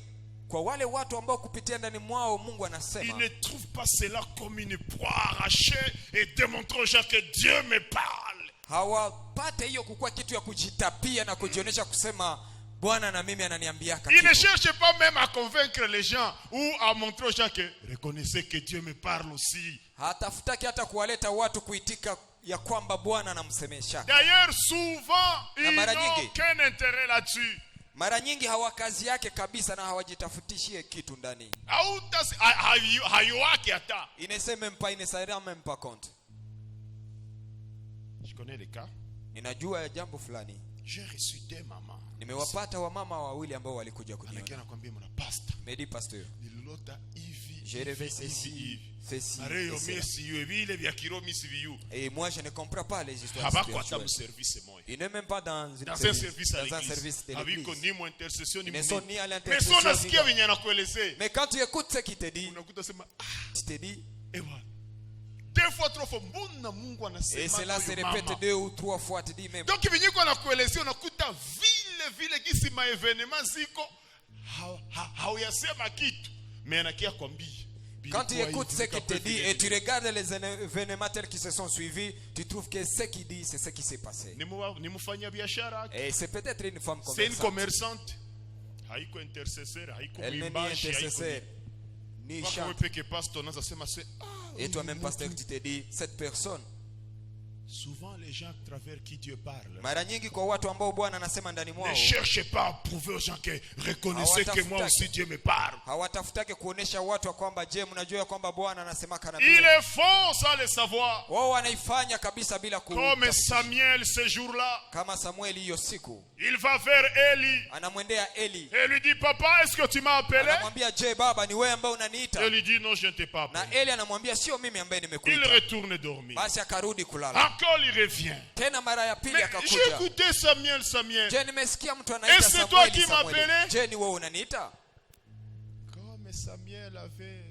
kwa wale watu ambao kupitia ndani mwao Mungu ils anasema, ne trouvent pas cela comme une proie arrachée et démontrant aux gens que Dieu me parle. hawapate hiyo kukuwa kitu ya kujitapia na kujionyesha kusema Bwana na mimi ananiambia Ils ne kitu. cherchent pas même à convaincre les gens ou à montrer aux gens que reconnaissez que Dieu me parle aussi. Hatafutaki hata kuwaleta watu kuitika ya kwamba Bwana anamsemesha. D'ailleurs, souvent, ils Na mara n'ont nyingi. aucun intérêt là-dessus. Mara nyingi hawakazi yake kabisa na hawajitafutishie kitu ndani. Hayuwaki hata. Inesera même pas compte. Je connais les cas. Ninajua ya jambo fulani. J'ai reçu des mamans. Nimewapata wamama wawili ambao walikuja kuniona. Anakia nakwambia mwana pastor. Medi pasteur. Nililota hivi. J'ai rêvé ceci, fait ci. Areyo et cela. mesi yu vile vya kiro misi viyu. Et moi je ne comprends pas les histoires Habako hata mu spirituelles. service moya. Il n'est même pas dans Dans un service à dans un service l'église. de Habiko l'église. ni mu intercession ni Ils ne mu. sont ni à Mais l'intercession. so nasikia ni- venye anakuelezea. Mais quand tu écoutes ce qu'il te dit, Unakuta sema tu te dis, ewa. Deux fois trop fois mbona Mungu et anasema. cela se huyu répète mama? 2 ou 3 fois, tu dis même. Donc vinyiko anakuelezea unakuta vile gisi maevenema ziko hauyasema kitu. Mais anakia kwambia. Quand tu écoutes ce qu'il te dit et tu regardes les événements tels qui se sont suivis, tu trouves que ce qu'il dit, c'est ce qui s'est passé. Ni mfanya biashara. Et c'est peut-être une femme C'est une commerçante. commerçante. Haiko intercesseur, haiko Elle n'est ni mwimbaji, haiko intercesseur, ni Wako chante. wewe peke pastor unaanza sema c'est Et toi-même, pasteur, tu te dis, cette personne, souvent les gens à travers qui Dieu parle mara nyingi kwa watu ambao Bwana anasema ndani mwao, ne cherchez pas à prouver aux gens que reconnaissez que moi aussi Dieu me parle. hawatafutake kuonesha watu kwamba je, mnajua kwamba Bwana anasemaka na Ils mimi. le font sans le savoir. Wao wanaifanya kabisa bila Comme Samuel ce jour-là, kama Samueli hiyo siku il va vers Eli anamwendea Eli, et lui dit papa, est-ce que tu m'as appelé? anamwambia je baba, ni wewe ambaye unaniita? Eli dit non, je ne t'ai pas Na appelé. Eli anamwambia sio mimi ambaye Il nimekuita. retourne dormir. Basi akarudi kulala. Encore il revient. Tena mara ya pili Mais akakuja. j'ai écouté Samuel. Je, nimesikia mtu Et anaita c'est toi Samueli. qui m'appelais? Je, ni wewe unaniita? Comme Samuel avait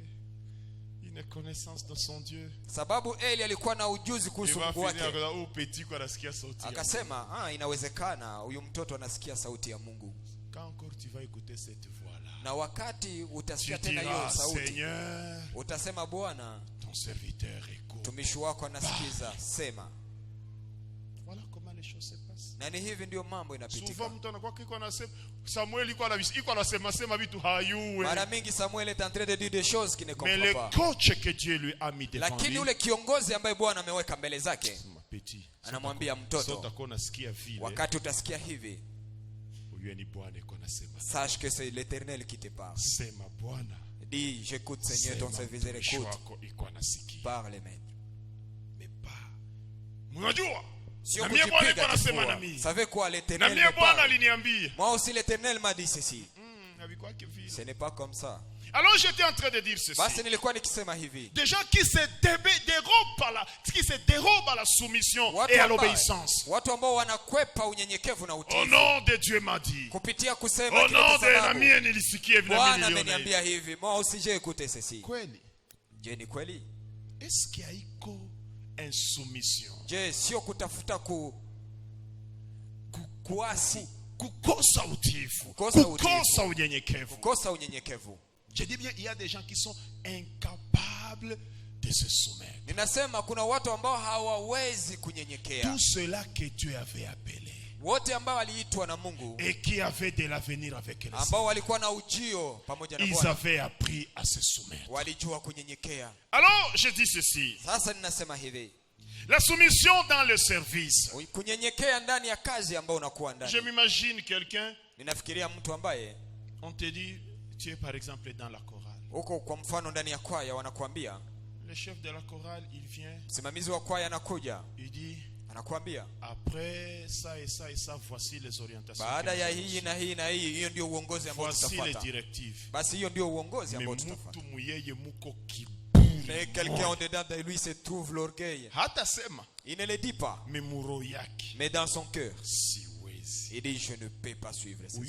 une connaissance de son Dieu, Sababu Eli alikuwa na ujuzi il kuhusu va Mungu finir wake. au petit kwa nasikia sauti ya Mungu. Akasema, inawezekana huyu mtoto anasikia sauti ya Mungu. Quand encore tu vas écouter cette voix-là, Na wakati tu utasikia tena hiyo diras, sauti, Seigneur, utasema Bwana, ton serviteur écoute. mtumishi wako anasikiza, sema. Voilà comment les choses se passent. Na ni hivi ndio mambo inapitika. Souvent mtu anakuwa kiko anasema Samuel iko anasema sema vitu hayuwe. Mara mingi Samuel est en train de dire des choses qui ne Mais le comprend pas. coach que Dieu lui a mis devant Lakini lui, ule kiongozi ambaye Bwana ameweka mbele zake, petit. Anamwambia mtoto, wakati utasikia hivi, sache que c'est l'Éternel qui te parle. Dis, j'écoute Seigneur, ton serviteur écoute. Parle, maître. Savez quoi, l'Éternel me parle. Moi aussi l'Éternel m'a dit ceci. Ce n'est pas comme ça. Alors j'étais en train de dire ceci. Des gens qui se dérobent à la soumission et à l'obéissance. Au nom de Dieu m'a dit. Au nom de la mienne moi aussi j'ai écouté ceci. Est-ce qu'il y a iko insoumission? Kukosa utiifu. Kukosa unyenyekevu. Je dis bien, il y a des gens qui sont incapables de se soumettre. Tout cela que Dieu avait appelé et qui avaient de l'avenir avec les ils avaient appris à se soumettre. Alors je dis ceci. La soumission dans le service. Je m'imagine quelqu'un, on te dit, tu es par exemple dans la chorale. Le chef de la chorale, il vient. Il dit, après ça et ça et ça, voici les orientations. Voici les directives. Mais quelqu'un en dedans de lui se trouve l'orgueil. Il ne le dit pas. Mais dans son cœur, il dit, je ne peux pas suivre ces hommes.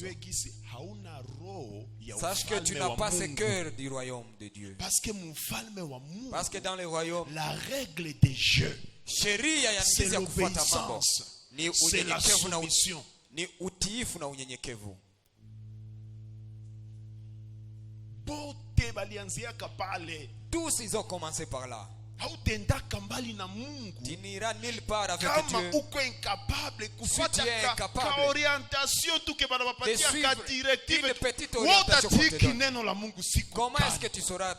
Sache que tu n'as pas ce cœur du royaume de Dieu. Parce que dans le royaume, la règle des jeux, c'est l'obéissance, c'est la soumission. Tous ils ont commencé par là. Tu n'iras nulle part avec Dieu. Si tu es incapable de suivre une petite orientation qu'on te donne, comment est-ce que tu sauras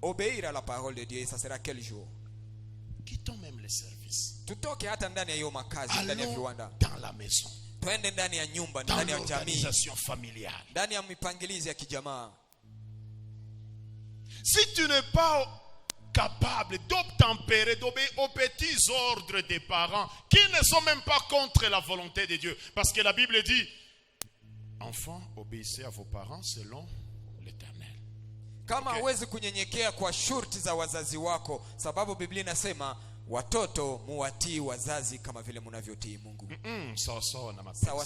obéir à la parole de Dieu? Et ça sera quel jour? Quittons même les services. Allons dans la maison, dans l'organisation familiale. Si tu n'es pas capable d'obtempérer, d'obéir aux petits ordres des parents qui ne sont même pas contre la volonté de Dieu, parce que la Bible dit, enfants, obéissez à vos parents selon l'Éternel. Kama hawezi kunyenyekea kwa shurti za wazazi wako, sababu Biblia inasema watoto muwatii wazazi kama vile mnavyotii Mungu.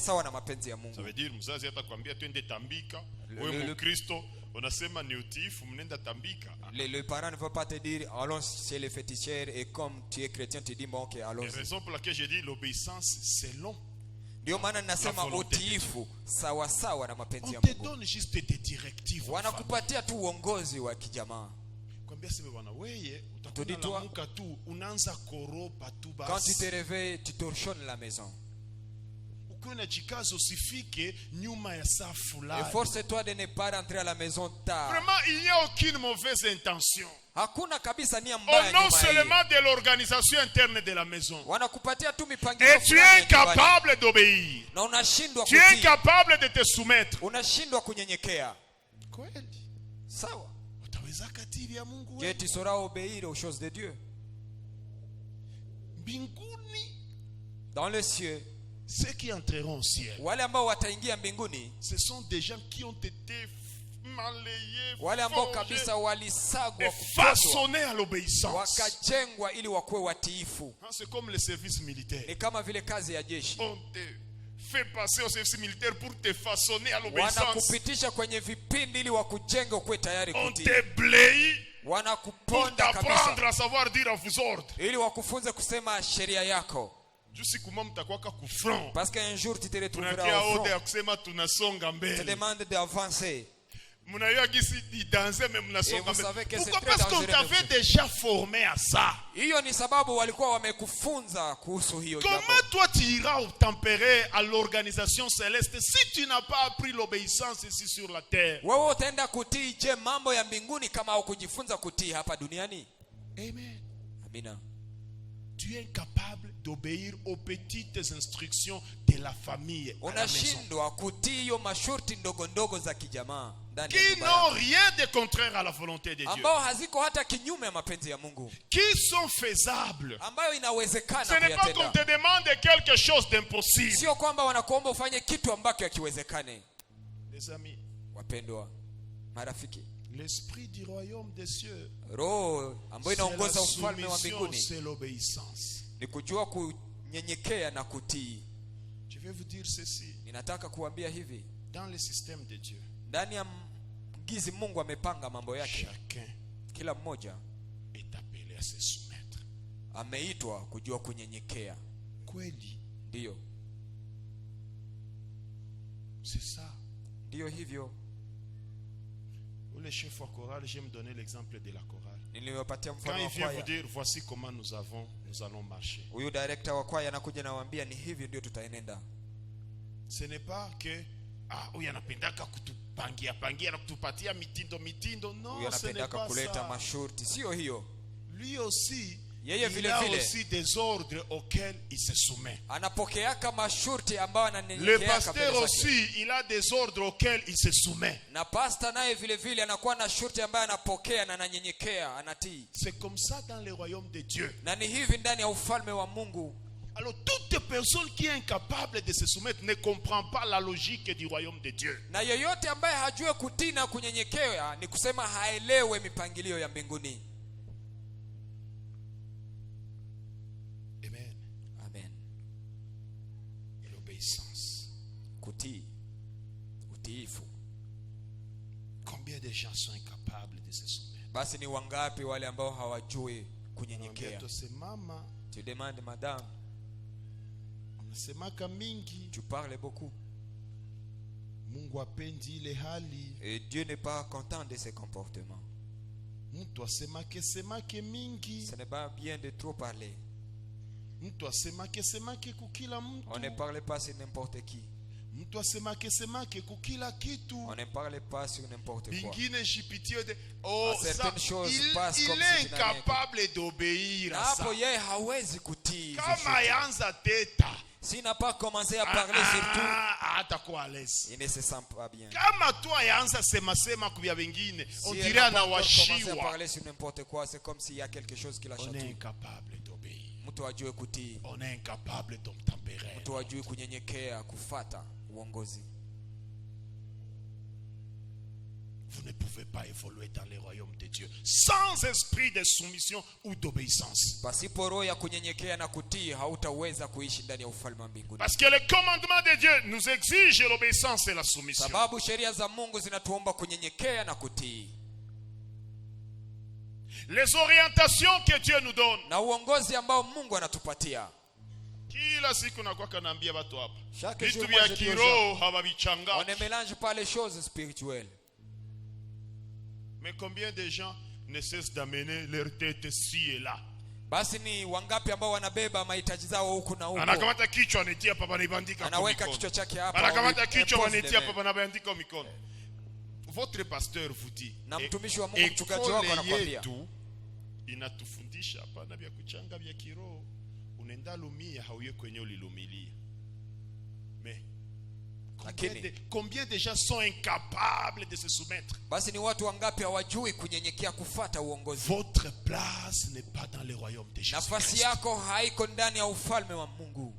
Sawa na mapenzi ya Mungu. Ça veut dire mzazi atakwambia twende tambika, wewe Mkristo unasema ni utiifu mnenda tambika. Le parent ne va pas te dire allons chez les féticheurs et comme tu es chrétien tu dis bon OK allons. La raison pour laquelle j'ai dit l'obéissance selon. Ndio maana ninasema utiifu sawa na mapenzi ya Mungu. On te donne juste des directives. Wanakupatia tu uongozi wa kijamaa. Kwambia sema bwana wewe utakuwa tu unaanza koropa tu basi. Quand tu te réveilles, tu torchonnes la maison. Efforce-toi de ne pas rentrer à la maison tard. Vraiment, il n'y a aucune mauvaise intention. Hakuna kabisa nia Au mbaya. nom seulement de l'organisation interne de la maison. Wanakupatia tu mipangilio. Et tu es incapable d'obéir. Na unashindwa kutii. Tu es incapable de te soumettre. Unashindwa kunyenyekea. Kweli. Sawa. Utaweza katili ya Mungu wewe? Tu sauras obéir aux choses de Dieu. Mbinguni. Dans le ciel. Ceux qui entreront au ciel, wale ambao wataingia mbinguni, ce sont des gens qui ont été malayés, wale ambao kabisa walisagwa, façonnés à l'obéissance, wakajengwa ili wakuwe watiifu. C'est comme le service militaire. Ni kama vile kazi ya jeshi. On te fait passer au service militaire pour te façonner à l'obéissance. Wanakupitisha kwenye vipindi ili wakujenge ukuwe tayari kutii. On te blaye, wanakuponda kabisa, apprendre à savoir dire à vos ordres, ili wakufunze kusema sheria yako. Parce qu'un jour tu te retrouveras au front. Tu demandes d'avancer. Et vous savez que c'est très dangereux. Parce qu'on t'avait déjà formé à ça. Comment toi tu iras obtempérer à l'organisation céleste si tu n'as pas appris l'obéissance ici sur la terre? Amen. Amina. tu es incapable d'obéir aux petites instructions de la famille à la maison. Qui n'ont rien de contraire à la volonté de Dieu. Qui sont faisables. Ce n'est pas qu'on te demande quelque chose d'impossible. Les amis, l'esprit du royaume des cieux, c'est la soumission, c'est l'obéissance. Je vais vous dire ceci. Dans le système de Dieu, chacun est appelé à se soumettre. Kweli. C'est ça. Pour les chefs à chorale, j'aime donner l'exemple de la chorale. Quand il vient vous dire, voici comment nous allons marcher. Ce n'est pas que anapendaka kutupangia na kutupatia mitindo. Non, ce n'est pas ça. Lui aussi, il a aussi des ordres auxquels il se soumet. Le pasteur aussi, il a des ordres auxquels il se soumet. C'est comme ça dans le royaume de Dieu. Alors toute personne qui est incapable de se soumettre ne comprend pas la logique du royaume de Dieu. Amen. L'obéissance. Combien de gens sont incapables de se soumettre? Tu demandes, madame, tu parles beaucoup. Et Dieu n'est pas content de ses comportements. Ce n'est pas bien de trop parler. On ne parle pas sur n'importe qui. On ne parle pas sur n'importe quoi. Certaines choses passent comme il est incapable d'obéir à ça. S'il n'a pas commencé à parler surtout, il ne se sent pas bien. S'il n'a pas commencé à parler sur n'importe quoi, c'est comme s'il y a quelque chose qui l'a chanté. On est incapable d'obéir. On est incapable d'obtempérer. Vous ne pouvez pas évoluer dans le royaume de Dieu sans esprit de soumission ou d'obéissance. Parce que le commandement de Dieu nous exige l'obéissance et la soumission. Les orientations que Dieu nous donne. Kila siku nakuwa kanaambia watu hapa. Vitu vya kiroho hawavichanganya. On ne mélange pas les choses spirituelles. Mais combien de gens ne cessent d'amener leur tête ici et là? Basi ni wangapi ambao wanabeba mahitaji zao huku na huko. Anakamata kichwa anatia hapa anabandika mikono. Anaweka kichwa chake hapa. Anakamata kichwa anatia hapa anabandika mikono. Votre pasteur vous dit. Na mtumishi wa Mungu mchungaji wako anakuambia. Inatufundisha hapana vya kuchanga vya kiroho. Unaenda lumia hauye kwenye ulilumilia. Mais combien de gens sont incapables de se soumettre? Basi ni watu wangapi hawajui kunyenyekea kufuata uongozi? Votre place n'est pas dans le royaume de Jésus. Nafasi yako haiko ndani ya ufalme wa Mungu.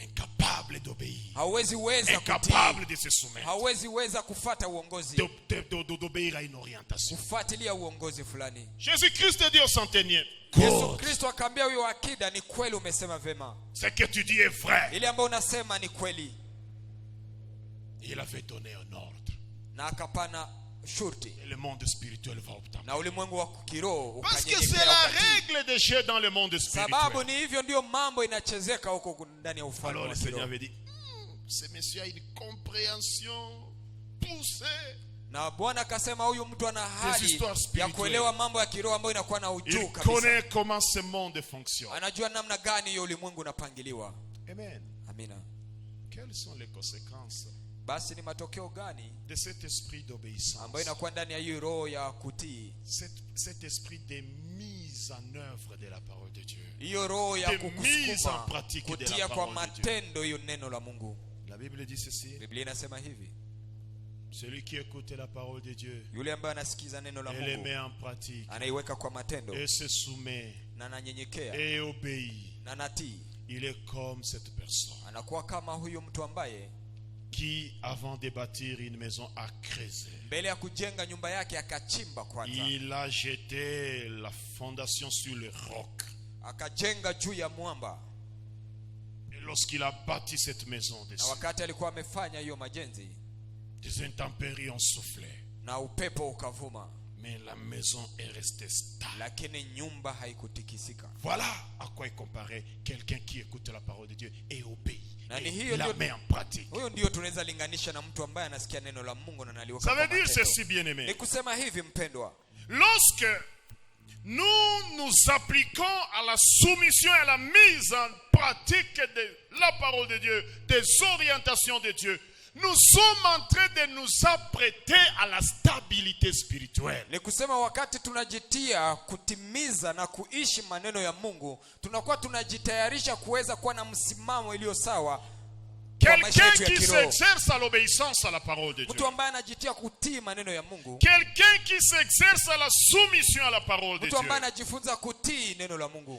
Incapable d'obéir. Hawezi weza incapable de se soumettre. Hawezi weza kufuata uongozi. D'obéir à une orientation. Kufuatilia uongozi fulani. Jésus-Christ dit au centenier. Yesu Kristo akamwambia huyo akida, ni kweli umesema vema. Ce que tu dis est vrai. Ile ambayo unasema ni kweli. Il avait donné un ordre. Na akapana shurti. Et le monde spirituel va obtenir. Na ulimwengu wa kiroho parce que c'est la règle des choses dans le monde spirituel. Sababu ni hivyo ndio mambo inachezeka huko ndani ya ufalme wa kiroho. Alors le Seigneur avait dit, ce monsieur a une compréhension poussée. Na Bwana akasema huyu mtu ana hali ya kuelewa mambo ya kiroho ambayo inakuwa na ujuu kabisa. Il connaît comment ce monde fonctionne. Anajua namna gani hiyo ulimwengu unapangiliwa. Amen. Amina. Quelles sont les conséquences? Basi ni matokeo gani de cet esprit d'obéissance ambayo inakuwa ndani ya hiyo roho ya kutii? Cet esprit de mise mise en œuvre de la parole de Dieu. De mise en pratique de la parole de Dieu. La Bible dit ceci. Celui qui écoute la parole de Dieu et les met en pratique et se soumet et obéit, il est comme cette personne qui, avant de bâtir une maison, a creusé. Il a jeté la fondation sur le roc. Et lorsqu'il a bâti cette maison dessus, des intempéries ont soufflé, mais la maison est restée stable. Voilà à quoi il comparait quelqu'un qui écoute la parole de Dieu et obéit. Et la met en pratique. Ça veut dire ceci, bien-aimé. Lorsque nous nous appliquons à la soumission et à la mise en pratique de la parole de Dieu, des orientations de Dieu, nous sommes en train de nous apprêter à la stabilité spirituelle. Wakati tunajitia kutimiza na kuishi maneno ya Mungu, tunakuwa tunajitayarisha kuweza kuwa na msimamo iliyo sawa. Quelqu'un qui s'exerce à l'obéissance à la parole de Dieu. Quelqu'un qui s'exerce à la soumission à la parole de Dieu.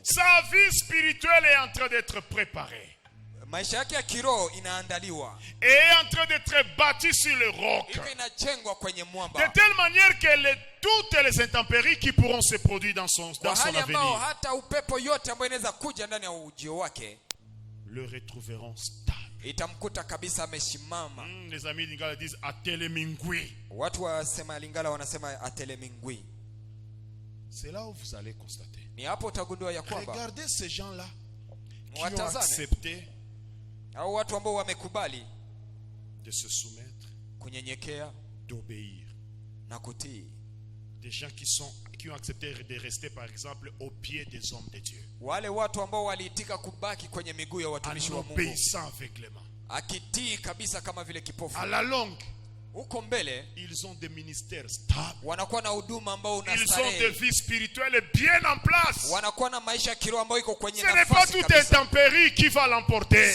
Sa vie spirituelle est en train d'être préparée. Et est en train d'être bâtie sur le roc. De telle manière que toutes les intempéries qui pourront se produire dans son avenir le retrouveront stable. Les amis lingala disent atelemingwi. C'est là où vous allez constater. Regardez ces gens-là qui ont accepté de se soumettre, d'obéir. Des gens qui ont accepté de rester, par exemple, aux pieds des hommes de Dieu. En obéissant aveuglément. À la longue, ils ont des ministères stables. Ils ont des vies spirituelles bien en place. Ce n'est pas toute intempérie qui va l'emporter.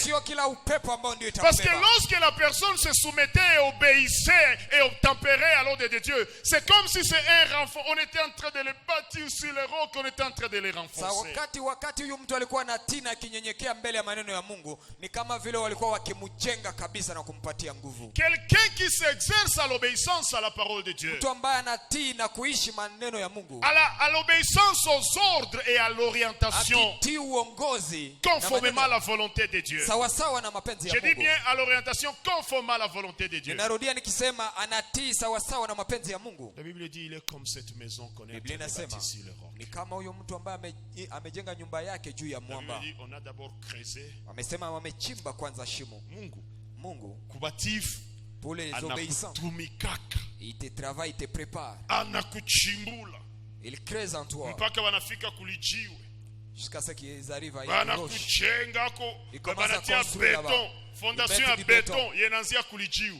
Parce que lorsque la personne se soumettait et obéissait et tempérait à l'ordre de Dieu, c'est comme si c'est un renfort. On était en train de les bâtir sur les rocs, on était en train de les renforcer. Quelqu'un qui s'exerce à l'obéissance à la parole de Dieu, à l'obéissance aux ordres et à l'orientation, conformément à la volonté de Dieu. Je dis bien à l'orientation conformément à la volonté de Dieu. La Bible dit il est comme cette maison qu'on est bâtie sur le roc. La Bible dit on a d'abord creusé. Mungu kubatif pour les obéissants. Il te travaille, il te prépare. Il creuse en toi jusqu'à ce qu'ils arrivent à une roche. Il commence à construire là-bas. Fondation à béton. Yenanzia kulijiu.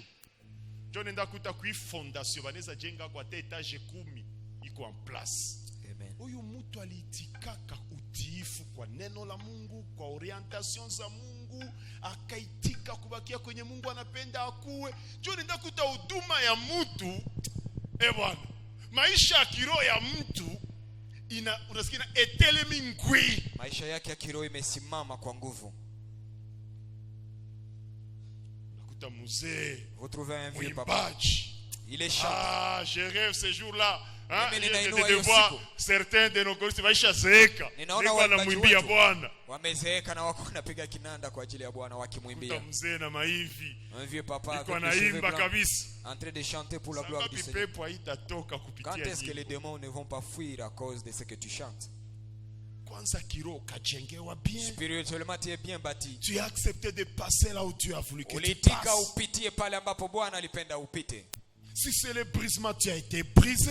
John enda kuta kui fondation. Vanessa jenga kwa etage 10 iko en place. Amen. Huyu mtu aliitikaka utiifu kwa neno la Mungu, kwa orientation za Mungu, akaitika kubakia kwenye Mungu anapenda akuwe. John enda kuta huduma ya mtu. Bwana. Maisha ya kiroho ya mtu unasikia etelemingwi. Maisha yake ya kiroho imesimama kwa nguvu. Nakuta mzee. Vous trouvez un vieux papa. Il est chant. Ah, je rêve ce jour-là. De voir certains de nos choristes vaisha zeeka. Niko na mwimbia Bwana. Wamezeeka na wako napiga kinanda kwa ajili ya Bwana wakimwimbia. Mzee na maivi. Un vieux papa avec les cheveux blancs, en train de chanter pour la gloire du Seigneur. Quand est-ce que les démons ne vont pas fuir à cause de ce que tu chantes? Spirituellement tu es bien bâti. Tu as accepté de passer là où Dieu a voulu que tu passes. Si c'est le brisement, tu as été brisé.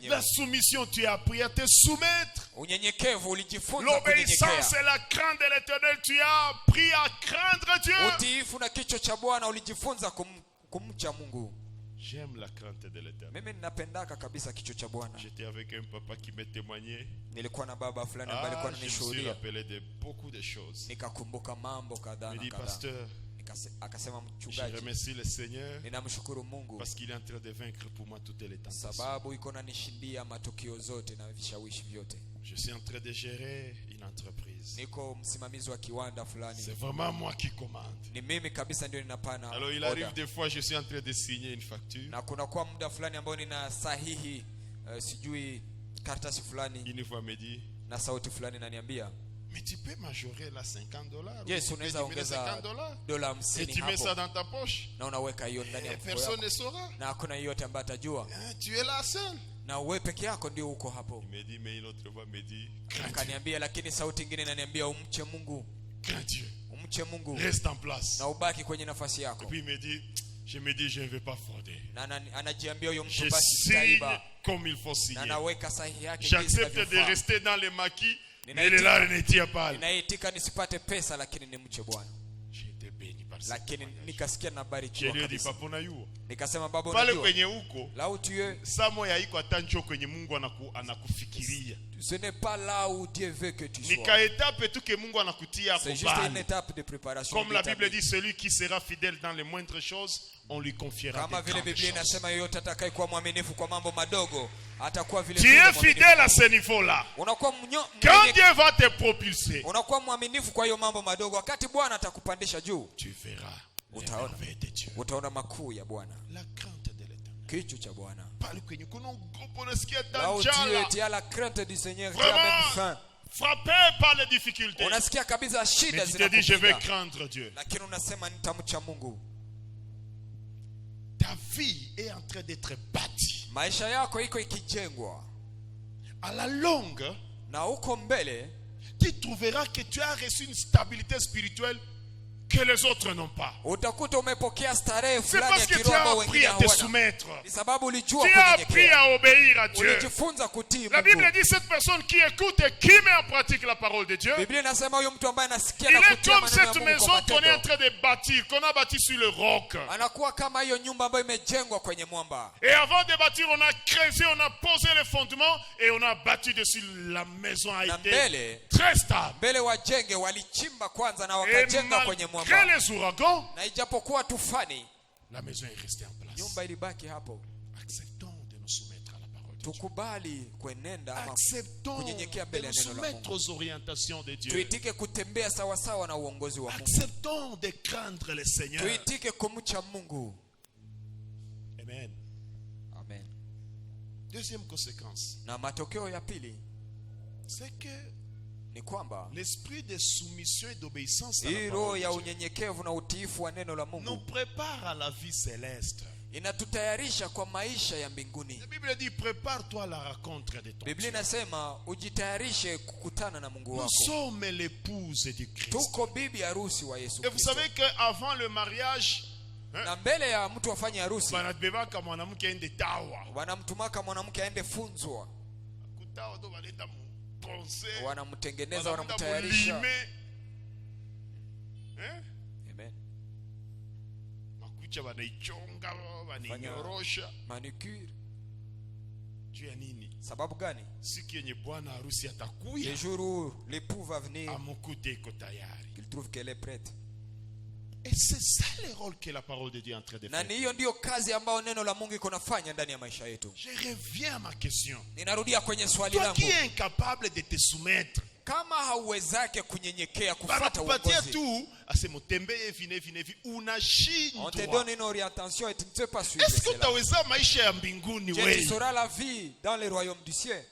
La soumission, tu as appris à te soumettre. L'obéissance et la crainte de l'Éternel, tu as appris à craindre Dieu. J'aime la crainte de l'Éternel. Mimi ninapendaka kabisa kicho cha Bwana. J'étais avec un papa qui m'a témoigné. Nilikuwa na baba fulani ambaye alikuwa Je me suis rappelé de beaucoup de choses. Nikakumbuka mambo kadhaa na kadhaa. Pasteur, akasema je mchungaji, remercie le Seigneur ninamshukuru Mungu parce qu'il est en train de vaincre pour moi toutes les tentations. Sababu iko nanishindia matukio zote na vishawishi vyote. Je suis en train de gérer une entreprise. Niko msimamizi wa kiwanda fulani. C'est vraiment moi qui commande. Ni mimi kabisa ndio ninapana. Alors il arrive des fois je suis en train de signer une facture. Na kuna kwa muda fulani ambao nina sahihi sijui karatasi fulani. Une fois me dit na sauti fulani inaniambia, mais tu peux majorer la $50. Yes, unaweza ongeza $50 et tu mets ça dans ta poche. Na unaweka hiyo ndani ya mfuko. Personne ne saura. Na hakuna yeyote ambaye atajua. Tu es là seul. Na wewe peke yako ndio uko hapo. Il me dit mais une autre fois me dit, akaniambia, lakini sauti nyingine inaniambia umche Mungu. Dieu. Umche Mungu. Reste en place. Na ubaki kwenye nafasi yako. Et puis il me dit, je me dis je ne vais pas frauder. Na anajiambia huyo mtu basi sitaiba. Comme il faut signer. Na naweka sahihi yake. J'accepte de rester dans les maquis. Mais le lard ne tient pas. Ninaitika nisipate pesa lakini nimche Bwana. J'étais béni par ça. Lakini nikasikia nabarikiwa kabisa. Je lui ai dit papa unajua. Nikasema baba unajua. Pale kwenye huko. Là où tu es. Samo ya iko atanjo kwenye Mungu anakufikiria. Ce n'est pas là où Dieu veut que tu sois. Nika étape tu que Mungu anakutia c'est juste une étape de préparation. Comme la Bible dit, celui qui sera fidèle dans les moindres choses, on lui confiera kama des grandes Biblia inasema yote atakayekuwa mwaminifu kwa mambo madogo atakuwa vile vile. Tu es fidèle à ce niveau-là. Unakuwa quand Dieu va te propulser, unakuwa mwaminifu kwa hiyo mambo madogo, wakati Bwana atakupandisha juu, tu verras utaona de Dieu. Utaona makuu ya Bwana. La crainte de l'Éternel. Kicho cha Bwana. Pale kwenye kuna grupo unasikia tanjala. Là où tu as la crainte du Seigneur qui amène faim. Frappé par les difficultés. Unasikia kabisa shida zinakupiga. Mais tu te dis je vais craindre Dieu. Lakini unasema nitamcha Mungu. Ta vie est en train d'être bâtie. Maisha yako iko ikijengwa. À la longue, na uko mbele, tu trouveras que tu as reçu une stabilité spirituelle que les autres n'ont pas. Utakuta umepokea starehe fulani ya kiroho ambao wengine hawana. Ni sababu ulijua kunyenyekea. Tu as appris à obéir à Dieu. Ulijifunza kutii Mungu. La Bible dit cette personne qui écoute et qui met en pratique la parole de Dieu. Biblia inasema huyo mtu ambaye anasikia na kutii maneno ya Mungu. Il est comme cette maison qu'on est en train de bâtir, qu'on a bâti sur le roc. Anakuwa kama hiyo nyumba ambayo imejengwa kwenye mwamba. Et avant de bâtir, on a creusé, on a posé les fondements et on a bâti dessus. La maison a été très stable. Mbele wajenge walichimba kwanza na wakajenga kwenye mwamba. Na ijapokuwa tufani, la maison est restée en place. Nyumba ilibaki hapo. Acceptons de nous soumettre à la parole de Dieu. Tukubali kuenenda ama kunyenyekea mbele ya neno la Mungu. Aux orientations de Dieu. Tuitike kutembea sawa sawa na uongozi wa Mungu. Acceptons de craindre le Seigneur. Tuitike kumcha Mungu. Amen. Amen. Deuxième conséquence. Na matokeo ya pili, c'est que ni kwamba l'esprit de soumission et d'obéissance ya unyenyekevu na utiifu wa neno la Mungu nous prépare à la vie céleste. Inatutayarisha kwa maisha ya mbinguni. La Bible dit prépare-toi à la rencontre de ton Biblia inasema ujitayarishe kukutana na Mungu wako. Nous sommes l'épouse du Christ. Tuko bibi harusi wa Yesu Kristo. Et vous savez que avant le mariage, na mbele ya mtu afanye harusi, wanabebaka mwanamke aende tawa. Wanamtumaka mwanamke aende funzwa. Kutawa ndo waleta wanamtengeneza, wanamtayarisha. Amen. Makucha wanaichonga, wananyorosha. Manicure. Juu ya nini? Sababu gani? Siku yenye bwana harusi atakuja, le jour où l'époux va venir, amukute iko tayari. Il trouve qu'elle est prête. Et c'est ça le rôle que la parole de Dieu est en train de faire. Na hiyo ndio kazi ambayo neno la Mungu iko nafanya ndani ya maisha yetu. Je reviens à ma question. Ninarudia kwenye swali langu. Toi qui es incapable de te soumettre, kama hauwezake kunyenyekea kufuata uongozi, tu asemotembee vine unashindwa. On te donne une orientation et tu ne sais pas suivre. Est-ce que utaweza maisha ya mbinguni wewe? Tu sauras la vie dans le royaume du ciel.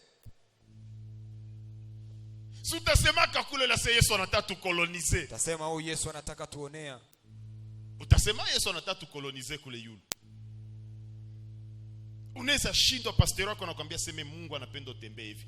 Si utasema kakule la Yesu anataka tukolonize. Utasema oh Yesu anataka tuonea. Utasema Yesu anataka tukolonize kule yule. Unaweza shindwa, pastor wako anakuambia sema Mungu anapenda utembee hivi.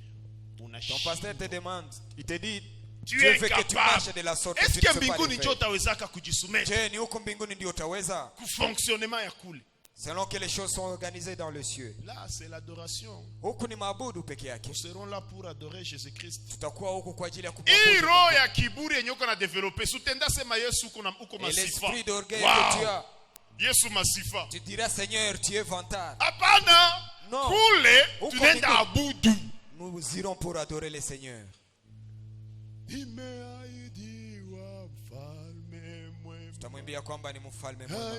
Ton pasteur te demande, il te dit tu es veut que tu marches de la sorte. Est-ce que mbinguni ndio utawezaka kujisumeta? Je, ni huko mbinguni ndio utaweza? Kufonctionnement ya kule. Selon que les choses sont organisées dans le ciel. Là, c'est l'adoration. Huko ni maabudu peke yake. Nous serons là pour adorer Jésus-Christ. Tutakuwa huko kwa ajili ya kuabudu. Hii roho ya kiburi yenye uko na developer, sutenda sema Yesu uko masifa. L'esprit d'orgueil que tu as. Yesu masifa. Tu diras Seigneur, tu es vantard. Apana. Non. Kule tunaenda abudu. Nous irons pour adorer le Seigneur. Tutamwimbia kwamba ni mfalme mwema.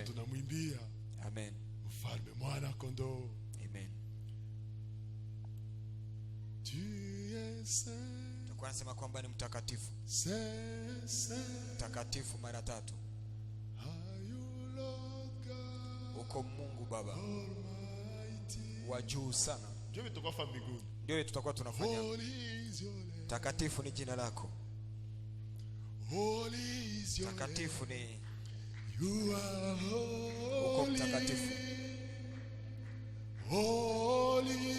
Tunamwimbia. Amen. Mfalme mwana kondoo. Amen. Tutakuwa nasema kwamba ni mtakatifu. Mtakatifu mara 3. Uko Mungu Baba wa juu sana. Ndio tutakuwa tunafanya. Takatifu ni jina lako. Takatifu ni uko mtakatifu.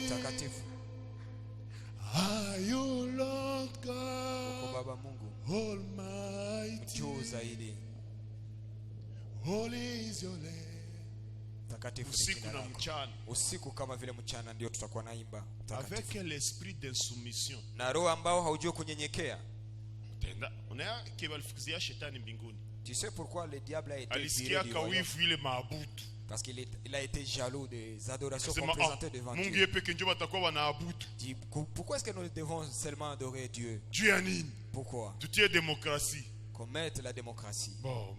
Takatifu. Uko Baba Mungu juu zaidi. Takatifu ni jina lako. Usiku kama vile mchana ndio tutakuwa naimba. Avec l'esprit d'insoumission. Na roho ambao haujui kunyenyekea. Tu sais pourquoi le diable a été viré du royaume? Parce qu'il a été jaloux des adorations qu'on présentait devant Dieu. Pourquoi est-ce que nous devons seulement adorer Dieu? Pourquoi? Qu'on mette la démocratie. Qu'on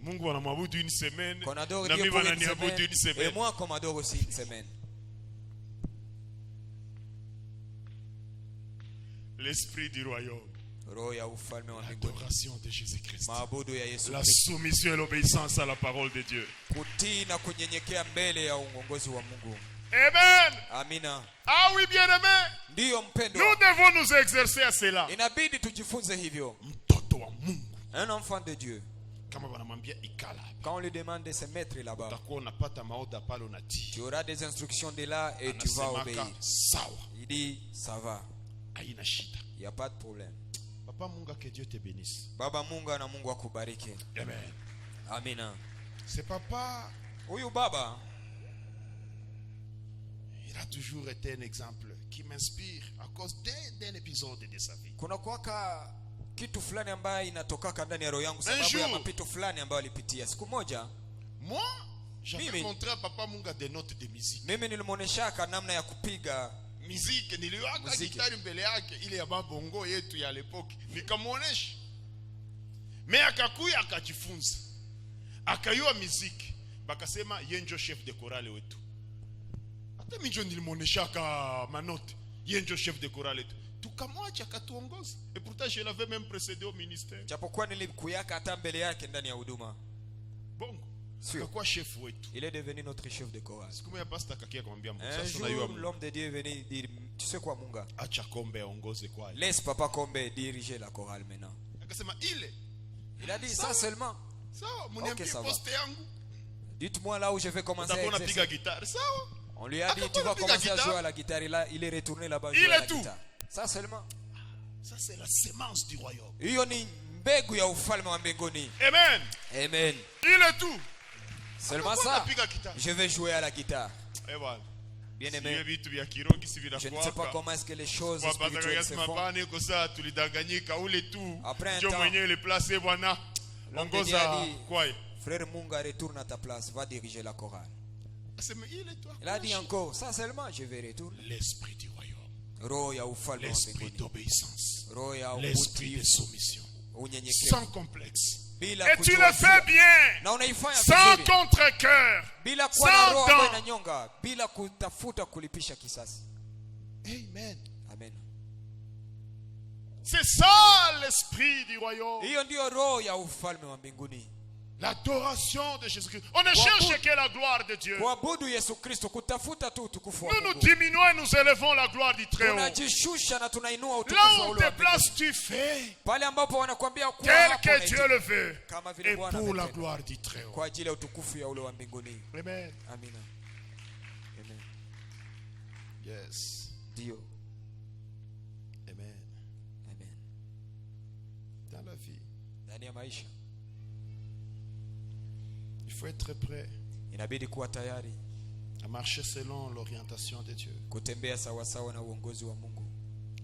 adore Dieu pour une semaine. Et moi qu'on m'adore aussi une semaine. L'esprit du royaume. L'adoration de Jésus-Christ. La soumission et l'obéissance à la parole de Dieu. Amen. Amina. Ah oui, bien-aimé. Nous devons nous exercer à cela. Un enfant de Dieu. Quand on lui demande de se mettre là-bas, tu auras des instructions de là et tu vas obéir. Il dit, ça va. Il n'y a pas de problème. Papa Munga, que Dieu te bénisse. Baba Munga na Mungu akubariki. Amen. Amina. C'est papa. Huyu baba, il a toujours été un exemple qui m'inspire à cause d'un épisode de sa vie. Kuna kuwaka kitu fulani ambaye inatoka ndani ya roho yangu sababu ya mapito fulani ambayo alipitia. Siku moja, moi, j'avais montré à papa Munga des notes de musique. Mimi nilimuoneshaka namna ya kupiga muziki, niliwaka gitari mbele yake ile ya babongo yetu ya l'époque, nikamuonesha. Mais akakuya akajifunza. Akayua muziki, bakasema yenjo chef de chorale wetu. Hata mimi nilimuoneshaka manote, yenjo chef de chorale wetu. Tukamwacha akatuongoza. Et pourtant je l'avais même précédé au ministère. Japokuwa nilikuyaka hata mbele yake ndani ya huduma. Bongo. Akakuwa chef wetu. Il est devenu notre chef de chorale. Siku moja pastor akakia kumwambia Mungu. Sasa unayua l'homme de Dieu est venu dire, tu sais quoi Munga? Acha Kombe aongoze kwa. Laisse papa Kombe diriger la chorale maintenant. Akasema ile. Il a dit ça seulement. Sawa, mniambie poste yangu. Dites-moi là où je vais commencer à exercer. Piga guitare, sawa? On lui a dit tu vas commencer à jouer à la guitare et là il est retourné là-bas jouer à la guitare. Ça seulement. Ça c'est la semence du royaume. Hiyo ni mbegu ya ufalme wa mbinguni. Amen. Amen. Il est tout. Seulement ça. Je vais jouer à la guitare. Bien aimé. Je ne sais pas comment est-ce que les choses spirituelles se font. Après un temps, l'homme de Dieu a dit, frère Munga, retourne à ta place, va diriger la chorale. Il a dit encore, ça seulement, je vais retourner. L'esprit du royaume. L'esprit d'obéissance. L'esprit de soumission. Sans complexe. Et tu le fais bien, sans contre-cœur, sans dents. Amen. Amen. C'est ça l'esprit du royaume. L'adoration de Jésus-Christ. On ne cherche que la gloire de Dieu. Nous nous diminuons et nous élevons la gloire du Très-Haut. Là où te places, tu fais tel que Dieu le veut. Et pour la gloire du Très-Haut. Amen. Amen. Yes. Dio. Amen. Amen. Dans la vie, il faut être prêt à marcher selon l'orientation de Dieu,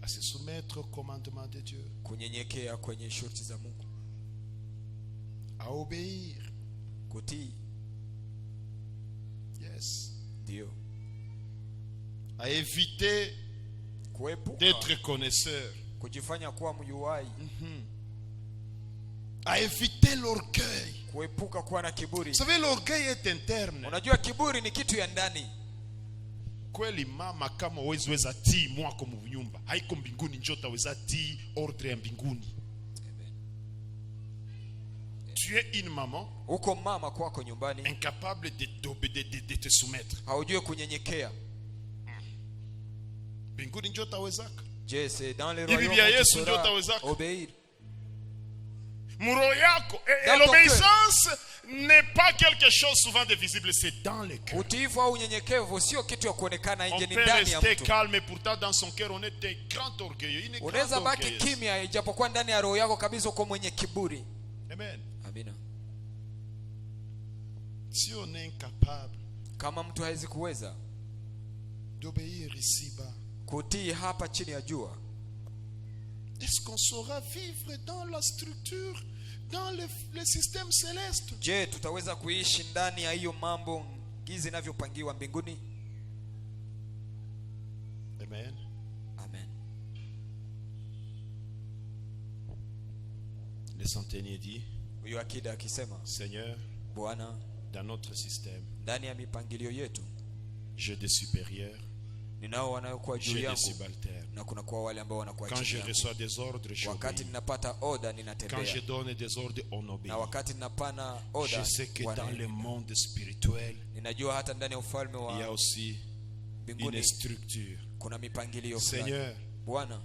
à se soumettre au commandement de Dieu. À obéir. Kutii. Yes. Ndio. À éviter d'être connaisseur. Kujifanya kuwa mjuai. À éviter l'orgueil. Kuepuka kuwa na kiburi. Vous savez, l'orgueil est interne. Unajua kiburi ni kitu ya ndani. Kweli mama kama weza tii mwako mnyumba, haiko mbinguni njota weza tii ordre ya mbinguni. Tu es une maman, uko mama kwako nyumbani, incapable de te soumettre. Haujui kunyenyekea. Mbinguni njota wezaka. Je, c'est dans le royaume Yesu njota wezaka. Obéir. Muro yako. Et l'obéissance n'est pas quelque chose souvent de visible, c'est dans le cœur. Utiifu au unyenyekevu sio kitu ya kuonekana nje, ni ndani ya mtu. On peut rester calme, pourtant dans son cœur on est des grands orgueilleux. Unaweza baki kimya ijapokuwa ndani ya roho yako kabisa uko mwenye kiburi. Amen. Amina. Si on est incapable, kama mtu hawezi kuweza d'obéir ici-bas, kutii hapa chini ya jua, est-ce qu'on saura vivre dans la structure, dans le système céleste? Je, tutaweza kuishi ndani ya hiyo mambo gizi inavyopangiwa mbinguni? Amen. Amen. Le centenier dit, huyo akida akisema, Seigneur, Bwana, dans notre système, ndani ya mipangilio yetu, j'ai des supérieurs, ninao wanaokuwa juu yangu, j'ai des subalternes. na kuna kwa wale ambao wanakuwa chini yangu. Quand je reçois des ordres, je wakati ninapata order ninatembea. Quand je donne des ordres, on obéit. Na wakati ninapana order, je sais que dans le monde spirituel, ninajua hata ndani ya ufalme wa il y a aussi une structure. Kuna mipangilio. Seigneur, Bwana,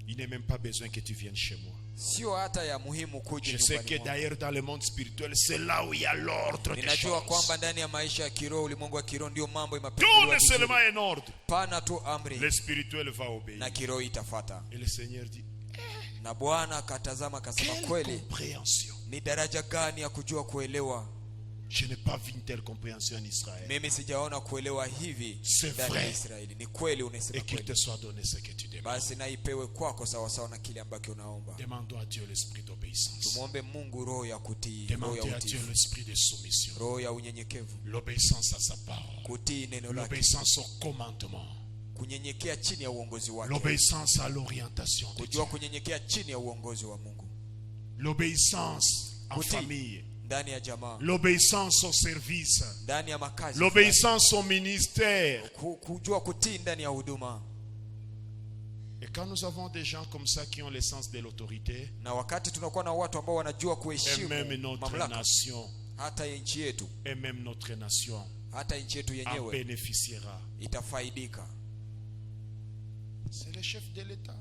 il n'est même pas besoin que tu viennes chez moi. Sio hata ya muhimu kuja nyumbani. Je sais que d'ailleurs dans le monde spirituel, c'est là où il y a l'ordre des choses. Ninajua kwamba ndani ya maisha ya kiroho, ulimwengu wa kiroho ndio mambo imapangiliwa. Tout est seulement un ordre. Pana tu amri. Le spirituel va obéir. Na kiroho itafuata. Et le Seigneur dit, na Bwana akatazama akasema, kweli ni daraja gani ya kujua kuelewa. Je n'ai pas vu une telle compréhension en Israël. Mimi sijaona kuelewa hivi ndani ya Israeli. Ni kweli unasema kweli. Et qu'il te soit donné ce que tu demandes. Basi na ipewe kwako sawa sawa na kile ambacho unaomba. Demandons à Dieu l'esprit d'obéissance. Tumuombe Mungu roho ya kutii, roho ya utiifu. Demandez à Dieu l'esprit de soumission. Roho ya unyenyekevu. L'obéissance à sa parole. Kutii neno lake. L'obéissance au commandement. Kunyenyekea chini ya uongozi wake. L'obéissance à l'orientation de Dieu. Kujua kunyenyekea chini ya uongozi wa Mungu. L'obéissance en famille. Ndani ya jamaa. L'obéissance au service. Ndani ya makazi. L'obéissance au ministère. Kujua kutii ndani ya huduma. Et quand nous avons des gens comme ça qui ont le sens de l'autorité, na wakati tunakuwa na watu ambao wanajua kuheshimu mamlaka, hata nchi yetu, et même notre nation, hata nchi yetu yenyewe bénéficiera. Itafaidika. C'est le chef de l'État.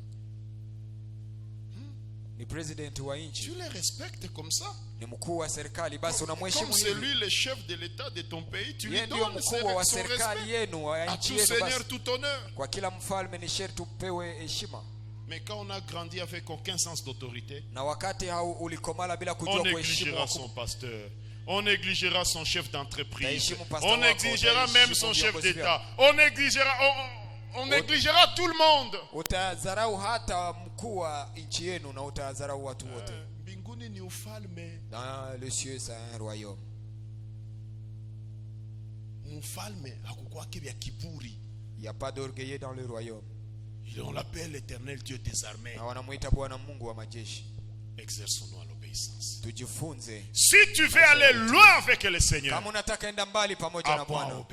Ni president wa nchi. Tu les respectes comme ça. Ni mkuu wa serikali, basi unamheshimu hivi. Comme c'est lui le chef de l'État de ton pays, tu lui donnes mkuu wa serikali yenu wa nchi yenu. Seigneur tout honneur. Kwa kila mfalme ni sharti upewe heshima. Mais quand on a grandi avec aucun sens d'autorité, na wakati ulikomala bila kujua kuheshimu, on négligera son pasteur. On négligera son chef d'entreprise. On négligera même son chef d'État. On négligera tout le monde. Utadharau hata mkuu wa nchi yenu na utadharau watu wote. Mbinguni ni ufalme. Dans le ciel c'est un royaume. Mfalme hakukuwa kibya kiburi. Il y a pas d'orgueil dans le royaume. On l'appelle l'Éternel Dieu des armées. Na wanamuita Bwana Mungu wa majeshi. Exerçons-nous à l'obéissance. Tujifunze. Si tu veux aller loin avec le Seigneur, kama unataka enda mbali pamoja na Bwana,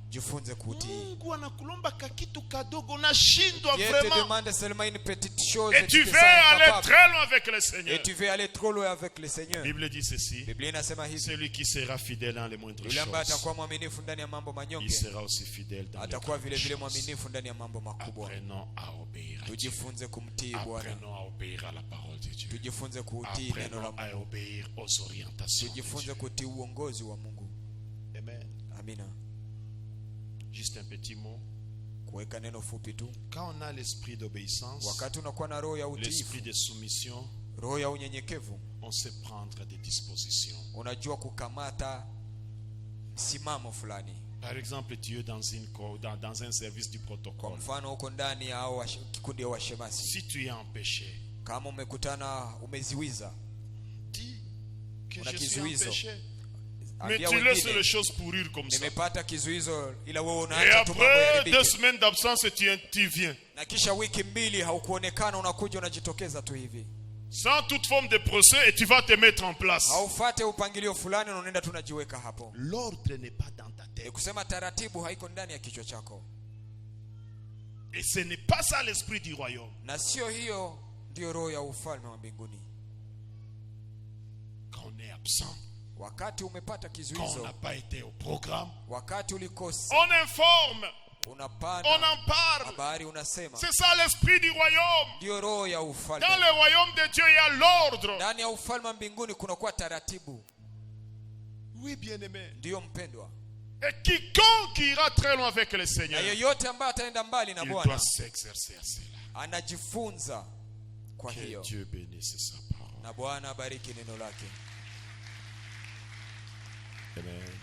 jifunze kutii. Mungu anakulomba kitu kadogo unashindwa vraiment. Il te demande seulement une petite chose et tu veux aller très loin avec le Seigneur. Et tu veux aller trop loin avec le Seigneur. La Bible dit ceci. Biblia inasema hivi. Celui qui sera fidèle dans les moindres choses, yule ambaye atakuwa mwaminifu ndani ya mambo manyonge, il sera aussi fidèle dans atakuwa vile vile mwaminifu ndani ya mambo makubwa. Apprenons à obéir. Tujifunze kumtii Bwana. Apprenons à obéir à la parole de Dieu. Tujifunze kutii neno la Mungu. À obéir aux orientations. Tujifunze kutii uongozi wa Mungu. Amen. Amina. Juste un petit mot. Kuweka neno fupi tu. Quand on a l'esprit d'obéissance, wakati unakuwa na roho ya utiifu, l'esprit de soumission, roho ya unyenyekevu, on sait prendre des dispositions. Unajua kukamata msimamo fulani. Par exemple, tu es dans un service du protocole. Kwa mfano uko ndani ya kikundi ya washemasi. Si tu es en péché, kama umekutana umeziwiza, dis que je suis empêché. Mais tu laisses les choses pourrir comme ça. Et après 2 semaines d'absence, tu viens. Sans toute forme de procès, et tu vas te mettre en place. L'ordre n'est pas dans ta tête. Et ce n'est pas ça l'esprit du royaume. Quand on est absent, quand on n'a pas été au programme, on informe, on en parle. C'est ça l'esprit du royaume. Dans le royaume de Dieu, il y a l'ordre. Oui, bien-aimé. Et quiconque ira très loin avec le Seigneur, il doit s'exercer à cela. Que Dieu bénisse sa parole. Amen.